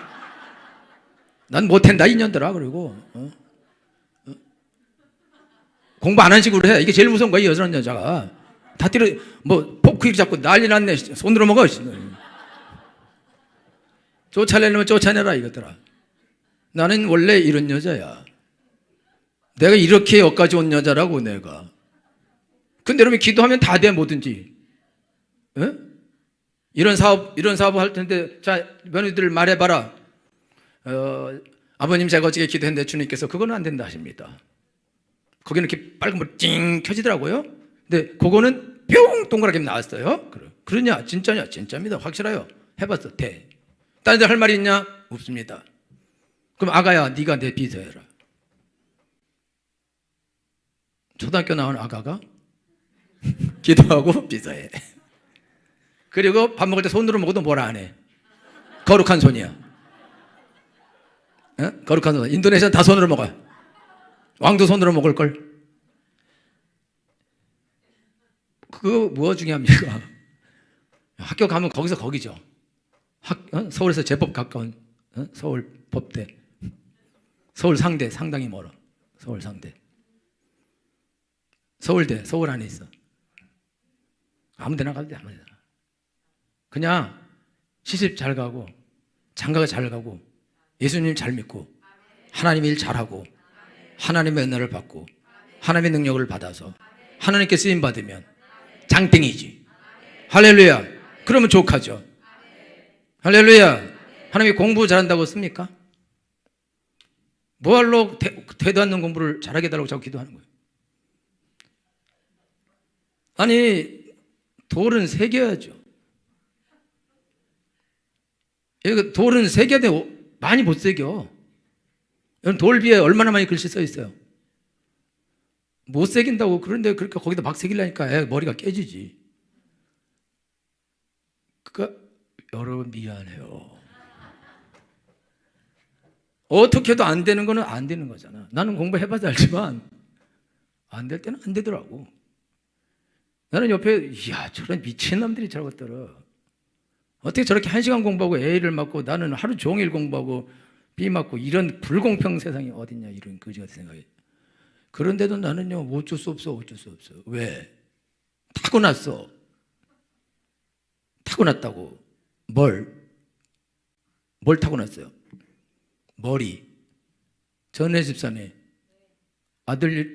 난 못한다 이 년들아 그러고. 공부 안 한 식으로 해. 이게 제일 무서운 거야 이 여자가. 다 때려 뭐 포크 이렇게 잡고 난리 났네. 손으로 먹어. 쫓아내려면 쫓아내라 이것들아. 나는 원래 이런 여자야. 내가 이렇게 여기까지 온 여자라고 내가. 근데 여러분 기도하면 다 돼 뭐든지. 에? 이런 사업 할 텐데 자 며느리들 말해봐라. 아버님 제가 어저께 기도했는데 주님께서 그거는 안 된다 하십니다. 거기는 이렇게 빨간 불 찡 켜지더라고요. 근데 그거는 뿅 동그랗게 나왔어요. 그러냐? 진짜냐? 진짜입니다. 확실해요. 해봤어. 돼. 다른 데 할 말이 있냐? 없습니다. 그럼 아가야 네가 내 비서해라. 초등학교 나온 아가가 기도하고 비서해. 그리고 밥 먹을 때 손으로 먹어도 뭐라 안 해. 거룩한 손이야. 거룩한 손. 인도네시아는 다 손으로 먹어요. 왕도 손으로 먹을걸. 그거 뭐가 중요합니까? 학교 가면 거기서 거기죠. 서울에서 제법 가까운 서울 법대. 서울 상대 상당히 멀어. 서울 상대. 서울대 서울 안에 있어. 아무 데나 가도 돼. 아무 데나. 그냥 시집 잘 가고 장가 잘 가고 예수님 잘 믿고 하나님 일 잘하고 하나님의 은혜를 받고 하나님의 능력을 받아서 하나님께 쓰임 받으면 장땡이지. 할렐루야. 그러면 족하죠. 할렐루야. 하나님이 공부 잘한다고 씁니까? 뭐할로 되도 않는 공부를 잘하게 해달라고 자꾸 기도하는 거예요. 아니 돌은 새겨야죠. 돌은 새겨야 돼. 많이 못 새겨. 돌 위에 얼마나 많이 글씨 써 있어요. 못 새긴다고. 그런데 그렇게 거기다 막 새기려니까 머리가 깨지지. 그러니까 여러분 미안해요. 어떻게 해도 안 되는 거는 안 되는 거잖아. 나는 공부해봐서 알지만 안 될 때는 안 되더라고. 나는 옆에 이야 저런 미친놈들이 저것들은 어떻게 저렇게 1시간 공부하고 A를 맞고 나는 하루 종일 공부하고 B 맞고 이런 불공평 세상이 어딨냐 이런 거지 같은 생각이. 그런데도 나는요 어쩔 수 없어. 왜? 타고났어. 타고났다고. 뭘 타고났어요? 머리. 전에 집사네 아들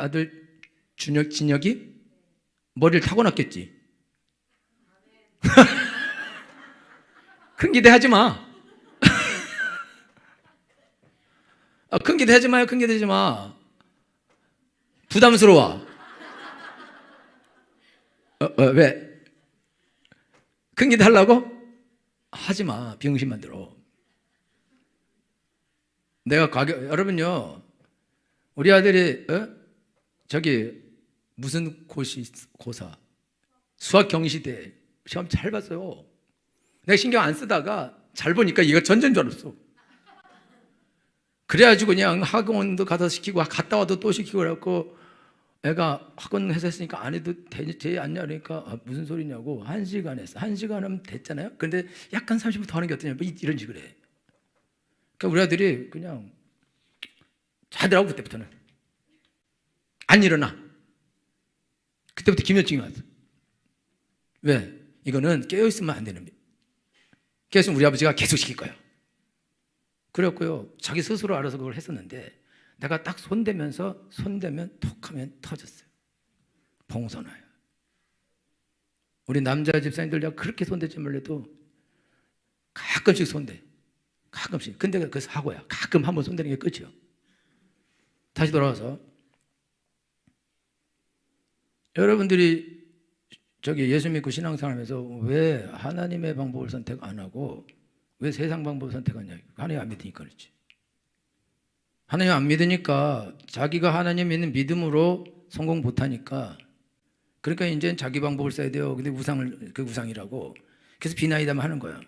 진혁이 머리를 타고났겠지. 큰 기대하지 마. 큰 기대하지 마요. 큰 기대하지 마. 부담스러워. 왜? 큰 기대 하려고? 하지 마. 병신 만들어. 여러분요, 우리 아들이 저기 무슨 고사 수학 경시대 시험 잘 봤어요. 내가 신경 안 쓰다가 잘 보니까 얘가 전전 줄 알았어. 그래가지고 그냥 학원도 가서 시키고 갔다 와도 또 시키고 그래갖고 애가 학원 회사 했으니까 안 해도 되지 않냐 그러니까 무슨 소리냐고 1시간 했어. 1시간 하면 됐잖아요. 근데 약간 30분 더 하는 게 어떠냐 뭐 이런 식으로 해. 그러니까 우리 아들이 그냥 자더라고. 그때부터는 안 일어나. 그때부터 기면증이 왔어. 왜? 이거는 깨어있으면 안 되는 거예요. 깨어있으면 우리 아버지가 계속 시킬 거예요. 그랬고요. 자기 스스로 알아서 그걸 했었는데 내가 딱 손대면 톡 하면 터졌어요. 봉선화요. 우리 남자 집사님들 내가 그렇게 손대지 말래도 가끔씩 손대. 가끔씩. 근데 그거 사고야. 가끔 한번 손대는 게 끝이요. 다시 돌아와서 여러분들이 저기 예수 믿고 신앙생활하면서 왜 하나님의 방법을 선택 안 하고 왜 세상 방법을 선택하냐? 하나님 안 믿으니까 그렇지. 하나님 안 믿으니까 자기가 하나님 믿는 믿음으로 성공 못하니까 그러니까 이제 자기 방법을 써야 돼요. 근데 그 우상이라고. 그래서 비나이담 하는 거야.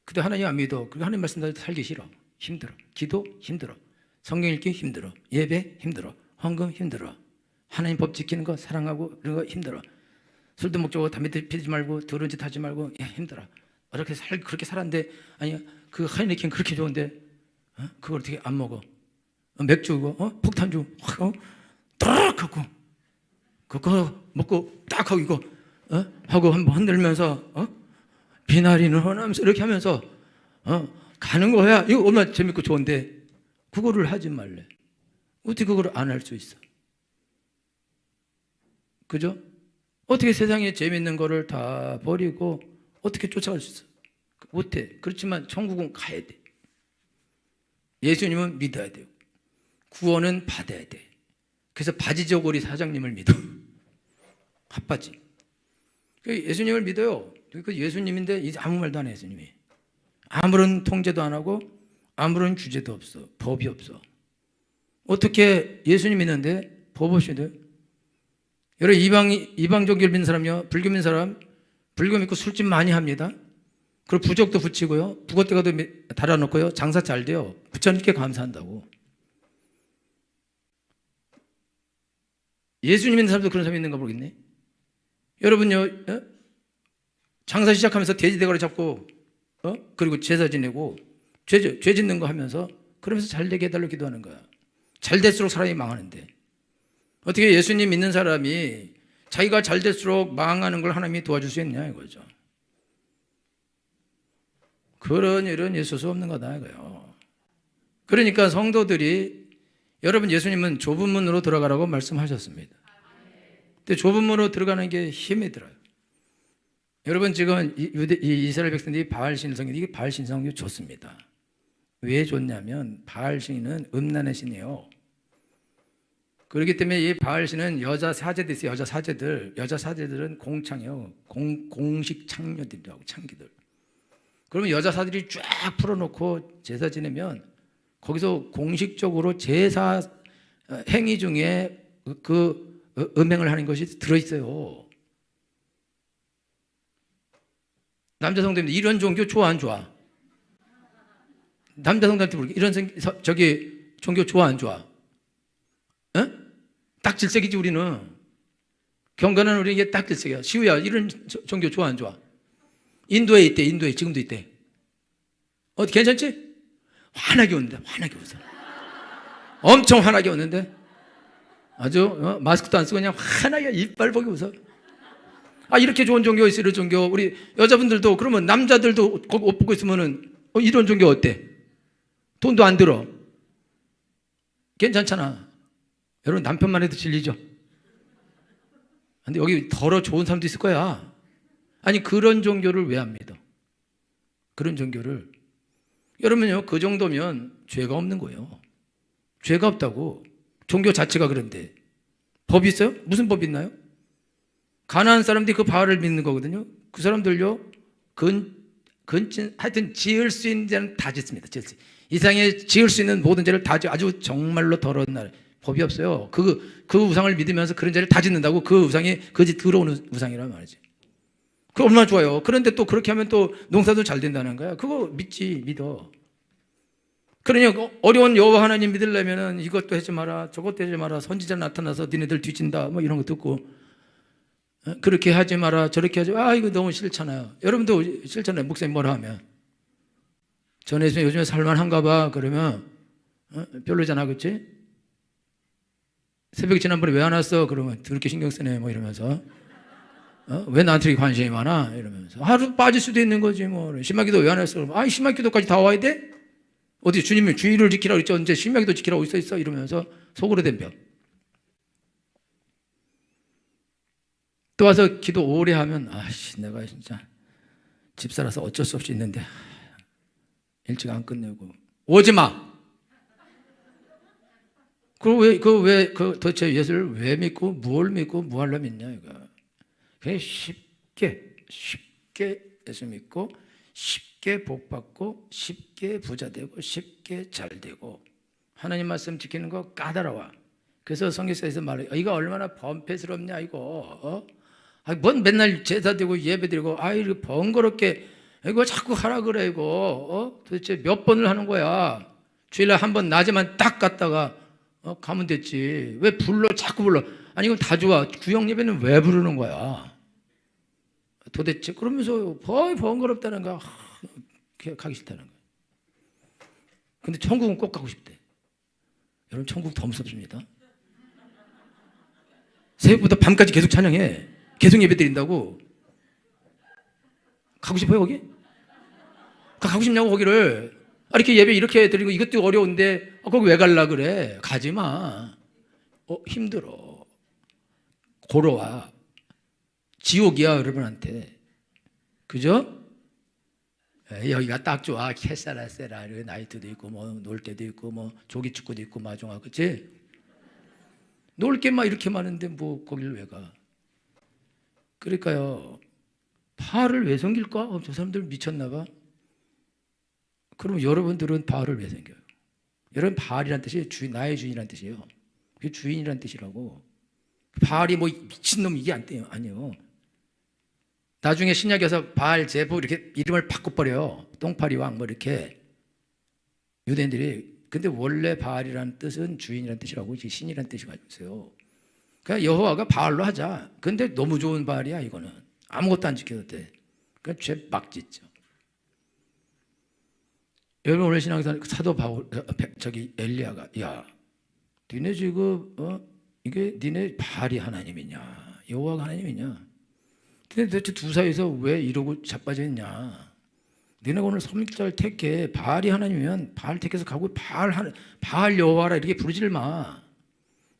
근데 하나님 안 믿어. 그리고 하나님 말씀 대로 살기 싫어. 힘들어. 기도 힘들어. 성경 읽기 힘들어. 예배 힘들어. 헌금 힘들어. 하나님 법 지키는 거 사랑하고 이런 거 힘들어. 술도 먹자고 담배 피우지 말고 더러운 짓 하지 말고 힘들어. 그렇게 살았는데 아니 그 하이네켄 그렇게 좋은데 그걸 어떻게 안 먹어? 맥주 폭탄주 딱 하고 그거 먹고 딱 하고 이거 하고 한번 흔들면서 비나리는 허나면서 이렇게 하면서 가는 거야. 이거 얼마나 재밌고 좋은데 그거를 하지 말래. 어떻게 그걸 안 할 수 있어? 그죠? 어떻게 세상에 재밌는 거를 다 버리고 어떻게 쫓아갈 수 있어? 못해. 그렇지만 천국은 가야 돼. 예수님은 믿어야 돼요. 구원은 받아야 돼. 그래서 바지저고리 사장님을 믿어. 핫바지. 예수님을 믿어요. 그 예수님인데 아무 말도 안 해. 예수님이 아무런 통제도 안 하고 아무런 규제도 없어. 법이 없어. 어떻게 예수님 믿는데 법 없이 돼? 여러분 이방 종교를 믿는 사람요, 불교 믿는 사람, 불교 믿고 술집 많이 합니다. 그리고 부적도 붙이고요, 부것대가도 달아놓고요, 장사 잘 돼요. 부처님께 감사한다고. 예수님 믿는 사람도 그런 사람 있는가 모르겠네. 여러분요, 장사 시작하면서 돼지 대가리 잡고 그리고 제사 지내고 죄 짓는 거 하면서 그러면서 잘 되게 해달라고 기도하는 거야. 잘 될수록 사람이 망하는데 어떻게 예수님 믿는 사람이 자기가 잘 될수록 망하는 걸 하나님이 도와줄 수 있느냐 이거죠. 그런 일은 있을 수 없는 거다 이거요. 그러니까 성도들이 여러분 예수님은 좁은 문으로 들어가라고 말씀하셨습니다. 근데 좁은 문으로 들어가는 게 힘이 들어요. 여러분 지금 이 이스라엘 백성들이 바알 신을 섬기는데 이게 바알 신 섬기기 좋습니다. 왜 좋냐면 바알 신은 음란의 신이에요. 그렇기 때문에 이 바알 신은 여자 사제들 있어요. 여자 사제들은 공창이에요. 공식 창녀들이라고, 창기들. 그러면 여자 사들이 쫙 풀어놓고 제사 지내면 거기서 공식적으로 제사 행위 중에 그 음행을 하는 것이 들어있어요. 남자 성도님들 이런 종교 좋아 안 좋아? 남자 성도한테 물게 이런 종교 좋아 안 좋아? 딱 질색이지 우리는. 경건한 우리 이게 딱 질색이야. 시우야 이런 종교 좋아 안 좋아? 인도에 있대. 인도에 지금도 있대. 괜찮지? 환하게 웃는데 환하게 웃어. 엄청 환하게 웃는데 아주 마스크도 안 쓰고 그냥 환하게 이빨 보기 웃어. 이렇게 좋은 종교 있어. 이런 종교. 우리 여자분들도 그러면 남자들도 거기 옷 벗고 있으면은 이런 종교 어때? 돈도 안 들어. 괜찮잖아. 여러분 남편만 해도 질리죠? 근데 여기 더러 좋은 사람도 있을 거야. 아니 그런 종교를 왜 안 믿어? 그런 종교를. 여러분요 그 정도면 죄가 없는 거예요. 죄가 없다고. 종교 자체가 그런데 법이 있어요? 무슨 법이 있나요? 가나안 사람들이 그 바알을 믿는 거거든요. 그 사람들요 하여튼 지을 수 있는 죄는 다 짓습니다. 이 세상에 지을 수 있는 모든 죄를 다 아주 정말로 더러운 날. 법이 없어요. 그 우상을 믿으면서 그런 죄를 다 짓는다고. 그 우상이 거짓 들어오는 우상이란 말이지. 그거 얼마나 좋아요. 그런데 또 그렇게 하면 또 농사도 잘 된다는 거야. 그거 믿어. 그러니 어려운 여호와 하나님 믿으려면은 이것도 하지 마라, 저것도 하지 마라, 선지자 나타나서 니네들 뒤진다, 뭐 이런 거 듣고 그렇게 하지 마라, 저렇게 하지 마. 이거 너무 싫잖아요. 여러분도 싫잖아요. 목사님 뭐라 하면. 전에 요즘에 살만한가 봐. 그러면 별로잖아, 그렇지? 새벽에 지난번에 왜 안 왔어? 그러면 그렇게 신경 쓰네 뭐 이러면서 왜 나한테 이렇게 관심이 많아? 이러면서 하루 빠질 수도 있는 거지 뭐. 신마기도 왜 안 왔어? 그러면 아, 신마기도까지 다 와야 돼? 어디 주님이 주의를 지키라고 했죠? 언제 신마기도 지키라고 있어? 이러면서 속으로 덤벼. 또 와서 기도 오래 하면 아씨 내가 진짜 집사라서 어쩔 수 없이 있는데 일찍 안 끝내고 오지 마. 그 도대체 예수를 왜 믿고 뭘 믿고 뭐 하려 믿냐 이거. 그냥 쉽게 예수 믿고 쉽게 복 받고 쉽게 부자 되고 쉽게 잘 되고 하나님 말씀 지키는 거 까다로워. 그래서 성경에서 말해요. 이거 얼마나 범패스럽냐 이거. 뭔 맨날 제사 드리고 예배 드리고 이거 번거롭게 이거 자꾸 하라 그래 이거. 도대체 몇 번을 하는 거야. 주일날 한 번 낮에만 딱 갔다가 가면 됐지. 왜 자꾸 불러. 아니 이건 다 좋아. 구역 예배는 왜 부르는 거야 도대체. 그러면서 거의 번거롭다는 거야. 가기 싫다는 거야. 근데 천국은 꼭 가고 싶대. 여러분 천국 더 무섭습니다. 새벽부터 밤까지 계속 찬양해. 계속 예배 드린다고. 가고 싶어요 거기? 가고 싶냐고 거기를. 이렇게 예배 이렇게 드리고 이것도 어려운데 거기 왜 갈라 그래? 가지 마. 힘들어. 고로와. 지옥이야 여러분한테. 그죠? 여기가 딱 좋아. 캐사라세라. 나이트도 있고 뭐 놀 때도 있고 뭐 조기축구도 있고 마종아. 그치? 놀 게 막 이렇게 많은데 뭐 거기를 왜 가? 그러니까요. 바알을 왜 섬길까? 저 사람들 미쳤나 봐. 그럼 여러분들은 바알을 왜 섬겨요? 여러분 바알이란 뜻이 나의 주인이란 뜻이에요. 그게 주인이란 뜻이라고. 바알이 뭐 미친놈 이게 아니에요. 나중에 신약에서 바알 제부 이렇게 이름을 바꿔버려요. 똥파리 왕 뭐 이렇게 유대인들이. 근데 원래 바알이라는 뜻은 주인이란 뜻이라고 신이란 뜻이 가지고 있어요. 그러니까 여호와가 바알로 하자. 근데 너무 좋은 바알이야 이거는. 아무것도 안 지켜도 돼. 그러니까 죄 막 짓죠. 여러분 오늘 신앙에서 사도 바울 엘리야가 야 니네 지금 이게 니네 바알이 하나님이냐 여호와가 하나님이냐 니네 도대체 두 사이에서 왜 이러고 자빠져 있냐. 니네가 오늘 섬길자를 택해. 바알이 하나님이면 바알 택해서 가고 바알 여호와라 이렇게 부르지를 마.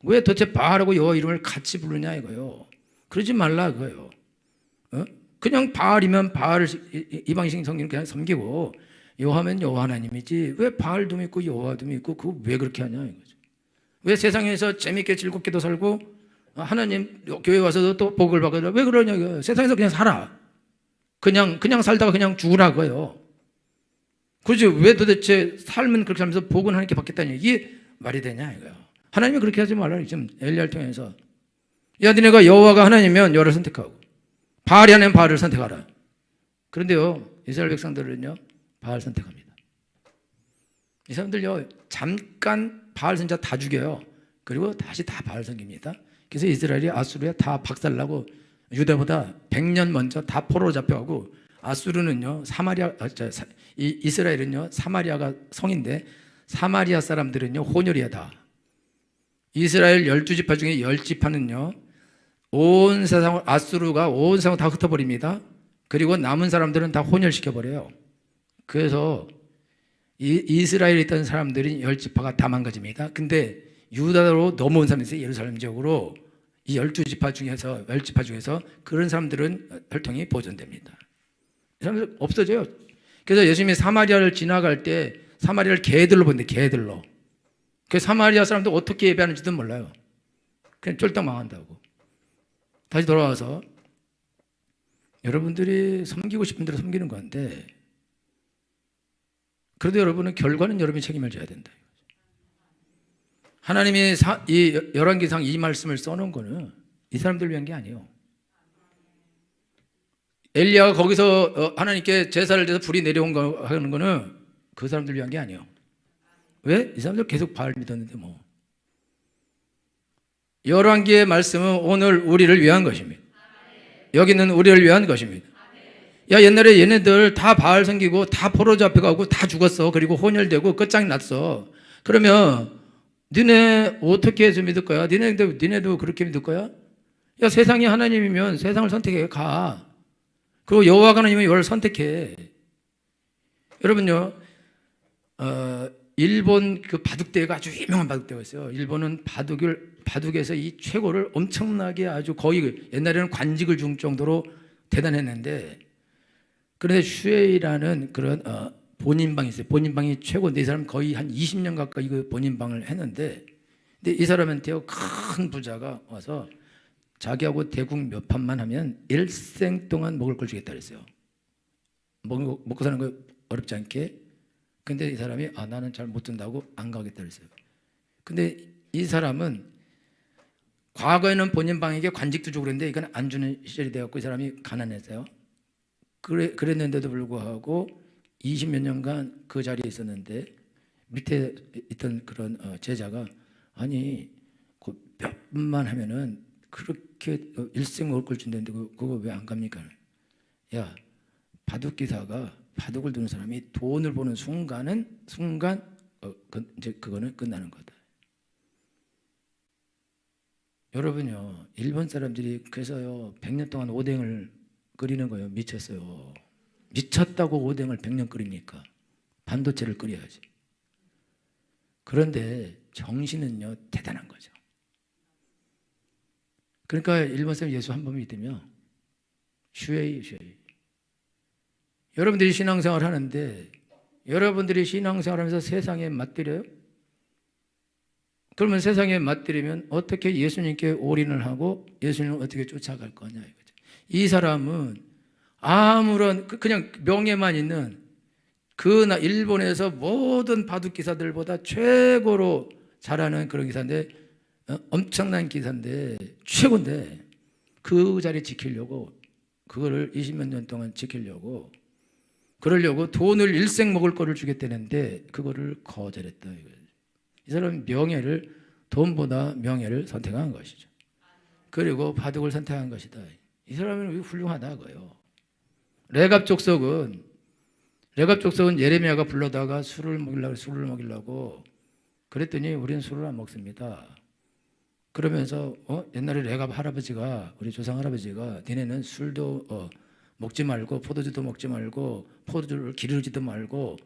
왜 도대체 바알하고 여호와 이름을 같이 부르냐 이거요. 그러지 말라 그거요. 그냥 바알이면 바알 이방신 성경 그냥 섬기고 여호와면 여호와 하나님이지 왜 바알도 믿고 여호와도 믿고 그거 왜 그렇게 하냐 이거죠. 왜 세상에서 재밌게 즐겁게도 살고 하나님 교회 와서도 또 복을 받아라 왜 그러냐 이거. 세상에서 그냥 살아. 그냥 살다가 그냥 죽으라고요. 그렇지. 왜 도대체 삶은 그렇게 살면서 복은 하나님께 받겠다니 이게 말이 되냐 이거요. 하나님이 그렇게 하지 말라. 지금 엘리야를 통해서 야 니네가 여호와가 하나님이면 여호와를 선택하고 바알이 하나면 바알을 선택하라. 그런데요 이스라엘 백성들은요 바알 선택합니다. 이 사람들요 잠깐 바알 선자 다 죽여요. 그리고 다시 다 바알 섬깁니다. 그래서 이스라엘이 아수르에 다 박살나고 유대보다 100년 먼저 다 포로로 잡혀가고 아수르는요 이스라엘은요 사마리아가 성인데 사마리아 사람들은요 혼혈이야 다. 이스라엘 12지파 중에 10지파는요 온 세상을 아수르가 온 세상을 다 흩어버립니다. 그리고 남은 사람들은 다 혼혈시켜버려요. 그래서 이스라엘에 있던 사람들이 10지파가 다 망가집니다. 근데 유다로 넘어온 사람이 있어요. 예루살렘 지역으로. 이 12지파 중에서 10지파 중에서 그런 사람들은 혈통이 보존됩니다. 이 사람들 없어져요. 그래서 예수님이 사마리아를 지나갈 때 사마리아를 개들로 본대. 개들로. 그 사마리아 사람들 어떻게 예배하는지도 몰라요. 그냥 쫄딱 망한다고. 다시 돌아와서 여러분들이 섬기고 싶은 대로 섬기는 건데 그래도 여러분은 결과는 여러분이 책임을 져야 된다. 하나님이 이 열왕기상 이 말씀을 써놓은 거는 이 사람들 위한 게 아니에요. 엘리야가 거기서 하나님께 제사를 드려서 불이 내려온 거 하는 거는 그 사람들 위한 게 아니에요. 왜? 이 사람들 계속 바알 믿었는데 뭐. 열왕기의 말씀은 오늘 우리를 위한 것입니다. 여기는 우리를 위한 것입니다. 야 옛날에 얘네들 다 바알 섬기고 다 포로 잡혀가고 다 죽었어. 그리고 혼혈되고 끝장이 났어. 그러면 니네 어떻게 해서 믿을 거야? 니네도 그렇게 믿을 거야? 야, 세상이 하나님이면 세상을 선택해 가. 그리고 여호와가 하나님이면 여호와를 선택해. 여러분요, 일본 그 바둑대회가 아주 유명한 바둑대회가 있어요. 일본은 바둑에서 이 최고를 엄청나게 아주 거의 옛날에는 관직을 줄 정도로 대단했는데, 그런데 슈에이라는 그런 본인방이 있어요. 본인방이 최고인데 이 사람 거의 한 20년 가까이 그 본인방을 했는데, 근데 이 사람한테요 큰 부자가 와서 자기하고 대국 몇 판만 하면 일생 동안 먹을 걸 주겠다 그랬어요. 먹고 사는 거 어렵지 않게. 근데 이 사람이 나는 잘 못 준다고 안 가겠다 그랬어요. 근데 이 사람은 과거에는 본인 방에게 관직도 주고 그랬는데 이건 안 주는 시절이 되었고 이 사람이 가난했어요. 그랬는데도 불구하고 20몇 년간 그 자리에 있었는데 밑에 있던 그런 제자가 아니 몇 분만 하면은 그렇게 일생 먹을 걸 준다는데 그거 왜 안 갑니까? 야, 바둑기사가 바둑을 두는 사람이 돈을 버는 순간 이제 그거는 끝나는 거다. 여러분요, 일본 사람들이 그래서요 100년 동안 오뎅을 끓이는 거예요. 미쳤어요. 미쳤다고 오뎅을 100년 끓입니까? 반도체를 끓여야지. 그런데 정신은요 대단한 거죠. 그러니까 일본 사람 예수 한 번 믿으면 슈에이. 여러분들이 신앙생활 하는데 여러분들이 신앙생활 하면서 세상에 맞들여요? 그러면 세상에 맞들이면 어떻게 예수님께 올인을 하고 예수님을 어떻게 쫓아갈 거냐 이거죠. 이 사람은 아무런 그냥 명예만 있는 일본에서 모든 바둑 기사들보다 최고로 잘하는 그런 기사인데 엄청난 기사인데 최고인데 그 자리 지키려고 그거를 20몇 년 동안 지키려고 그러려고 돈을 일생 먹을 거를 주겠다는데 그거를 거절했다 이거예요. 이 사람은 돈보다 명예를 선택한 것이죠. 그리고 바둑을 선택한 것이다. 이 사람은 훌륭하다고요. 레갑 족속은 예레미야가 불러다가 술을 먹이려고 그랬더니 우리는 술을 안 먹습니다. 그러면서 옛날에 레갑 할아버지가 우리 조상 할아버지가 니네는 술도 먹지 말고 포도주도 먹지 말고 포도주를 기르지도 말고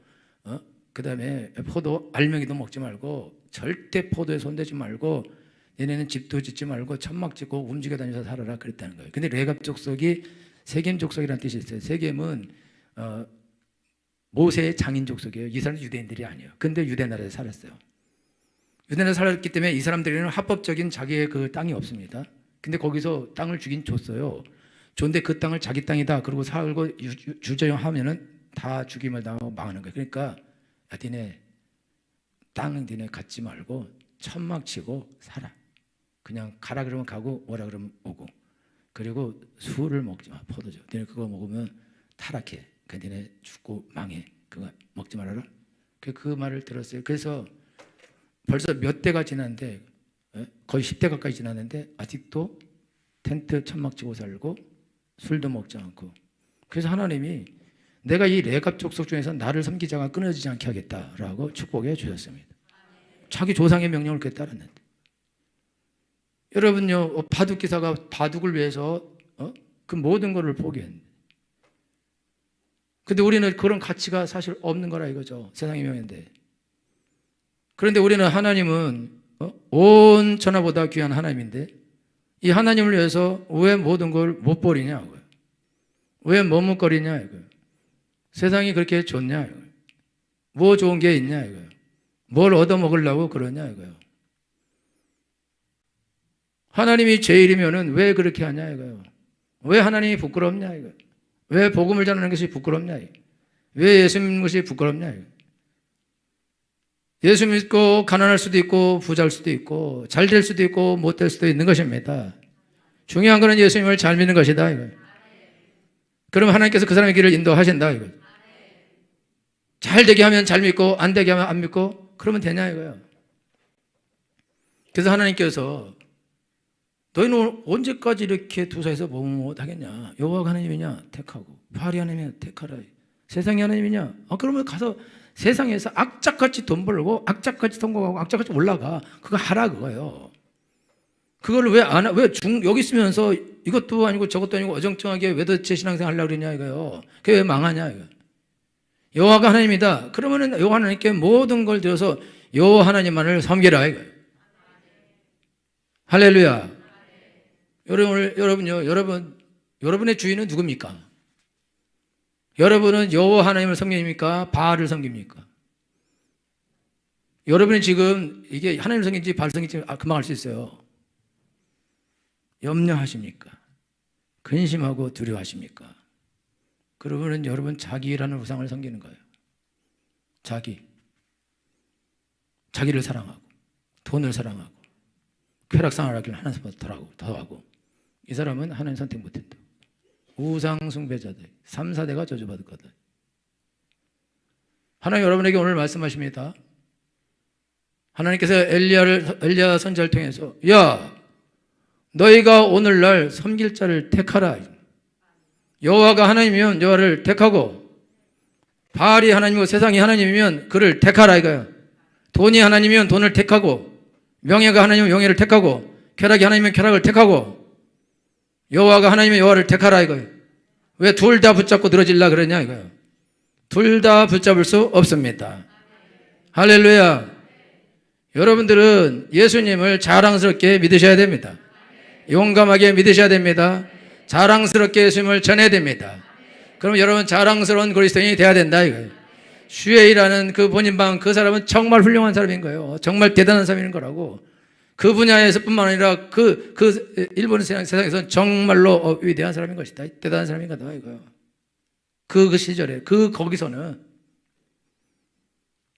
그 다음에 포도 알맹이도 먹지 말고 절대 포도에 손대지 말고 얘네는 집도 짓지 말고 천막 짓고 움직여 다니면서 살아라 그랬다는 거예요. 근데 레갑 족속이 세겜 족속이라는 뜻이 있어요. 세겜은 모세의 장인 족속이에요. 이 사람은 유대인들이 아니에요. 근데 유대 나라에 살았어요. 유대 나라에 살았기 때문에 이 사람들에는 합법적인 자기의 그 땅이 없습니다. 근데 거기서 땅을 주긴 줬어요. 줬는데 그 땅을 자기 땅이다 그러고 살고 주저하면은 다 죽임을 당하고 망하는 거예요. 그러니까 니네 땅 니네 갖지 말고 천막 치고 살아. 그냥 가라 그러면 가고 오라 그러면 오고. 그리고 술을 먹지 마. 포도주. 니네 그거 먹으면 타락해. 그러니까 니네 죽고 망해. 그거 먹지 말아라. 그 말을 들었어요. 그래서 벌써 몇 대가 지났는데 거의 10대 가까이 지났는데 아직도 텐트 천막 치고 살고 술도 먹지 않고. 그래서 하나님이 내가 이 레갑 족속 중에서 나를 섬기지 자가 끊어지지 않게 하겠다라고 축복해 주셨습니다. 자기 조상의 명령을 그렇게 따랐는데. 여러분요, 바둑 기사가 바둑을 위해서 그 모든 것을 포기했는데. 근데 우리는 그런 가치가 사실 없는 거라 이거죠. 세상의 명예인데. 그런데 우리는 하나님은 온 천하보다 귀한 하나님인데 이 하나님을 위해서 왜 모든 걸 못 버리냐고요. 왜 머뭇거리냐 이거예요. 세상이 그렇게 좋냐 이거예요. 뭐 좋은 게 있냐 이거예요. 뭘 얻어먹으려고 그러냐 이거예요. 하나님이 제일이면은 왜 그렇게 하냐 이거예요. 왜 하나님이 부끄럽냐 이거예요. 왜 복음을 전하는 것이 부끄럽냐 이거예요. 왜 예수 믿는 것이 부끄럽냐 이거예요. 예수 믿고 가난할 수도 있고 부자일 수도 있고 잘 될 수도 있고 못 될 수도 있는 것입니다. 중요한 것은 예수님을 잘 믿는 것이다 이거예요. 그러면 하나님께서 그 사람의 길을 인도하신다 이거예요. 잘 되게 하면 잘 믿고 안 되게 하면 안 믿고 그러면 되냐 이거예요. 그래서 하나님께서 너희는 언제까지 이렇게 투사해서 못하겠냐. 여호와가 하나님이냐 택하고 바알이 하나님이냐 택하라. 세상이 하나님이냐 그러면 가서 세상에서 악착같이 돈 벌고 악착같이 성공하고 악착같이 올라가. 그거 하라 그거예요. 그걸 왜 안, 여기 있으면서 이것도 아니고 저것도 아니고 어정쩡하게 왜 도대체 신앙생활 하려고 그러냐 이거요. 그게 왜 망하냐 이거. 여호와가 하나님이다. 그러면은 여호와 하나님께 모든 걸 들여서 여호와 하나님만을 섬기라 이거예요. 할렐루야. 여러분요, 여러분의 주인은 누굽니까? 여러분은 여호와 하나님을 섬깁니까? 바알을 섬깁니까? 여러분이 지금 이게 하나님을 섬긴지 바알을 섬긴지 금방 알 수 있어요. 염려하십니까? 근심하고 두려워하십니까? 그러면은 여러분 자기라는 우상을 섬기는 거예요. 자기를 사랑하고 돈을 사랑하고 쾌락상활하기를 하나님보다 더하고 이 사람은 하나님 선택 못했다. 우상 숭배자들 3, 4대가 저주받을 거다. 하나님 여러분에게 오늘 말씀하십니다. 하나님께서 엘리야 선지자를 통해서 야 너희가 오늘날 섬길 자를 택하라. 여호와가 하나님이면 여호와를 택하고 바알이 하나님이고 세상이 하나님이면 그를 택하라 이거야. 돈이 하나님이면 돈을 택하고 명예가 하나님이면 명예를 택하고 쾌락이 하나님이면 쾌락을 택하고 여호와가 하나님이면 여호와를 택하라 이거예요. 왜 둘 다 붙잡고 늘어질라 그러냐 이거예요. 둘 다 붙잡을 수 없습니다. 할렐루야. 여러분들은 예수님을 자랑스럽게 믿으셔야 됩니다. 용감하게 믿으셔야 됩니다. 자랑스럽게 예수님을 전해야 됩니다. 그럼 여러분 자랑스러운 그리스도인이 돼야 된다 이거예요. 슈에이라는 그 본인방 그 사람은 정말 훌륭한 사람인 거예요. 정말 대단한 사람인 거라고. 그 분야에서 뿐만 아니라 그 일본 세상에서 정말로 위대한 사람인 것이다. 대단한 사람인 거다 이거예요. 그 시절에 거기서는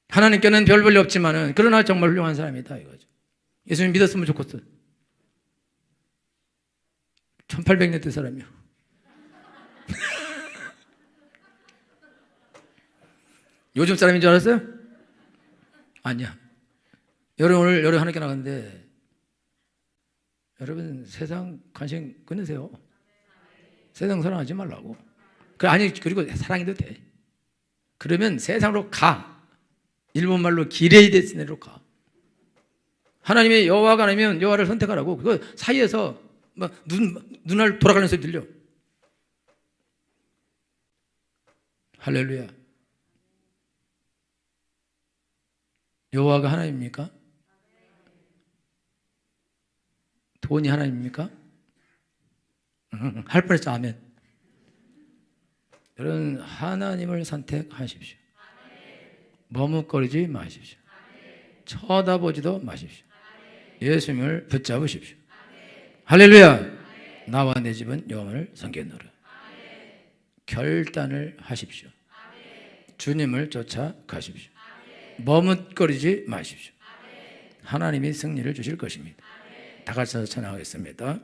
하나님께는 별 볼일 없지만은 그러나 정말 훌륭한 사람이다 이거죠. 예수님 믿었으면 좋겠어. 1800년대 사람이요. 요즘 사람인 줄 알았어요? 아니야. 여러분 오늘 하나님께 나갔는데 여러분 세상 관심 끊으세요. 세상 사랑하지 말라고. 그리고 사랑해도 돼. 그러면 세상으로 가. 일본말로 기레이데스네로 가. 하나님의 여호와가 아니면 여호와를 선택하라고. 그거 사이에서 막 눈알 돌아가는 소리 들려. 할렐루야. 여호와가 하나님입니까? 돈이 하나님입니까? 할 뻔했죠. 아멘. 여러분 하나님을 선택하십시오. 머뭇거리지 마십시오. 쳐다보지도 마십시오. 예수님을 붙잡으십시오. 할렐루야. 나와 내 집은 여호와를 섬기노라. 결단을 하십시오. 주님을 쫓아가십시오. 머뭇거리지 마십시오. 하나님이 승리를 주실 것입니다. 다 같이 찬양하겠습니다.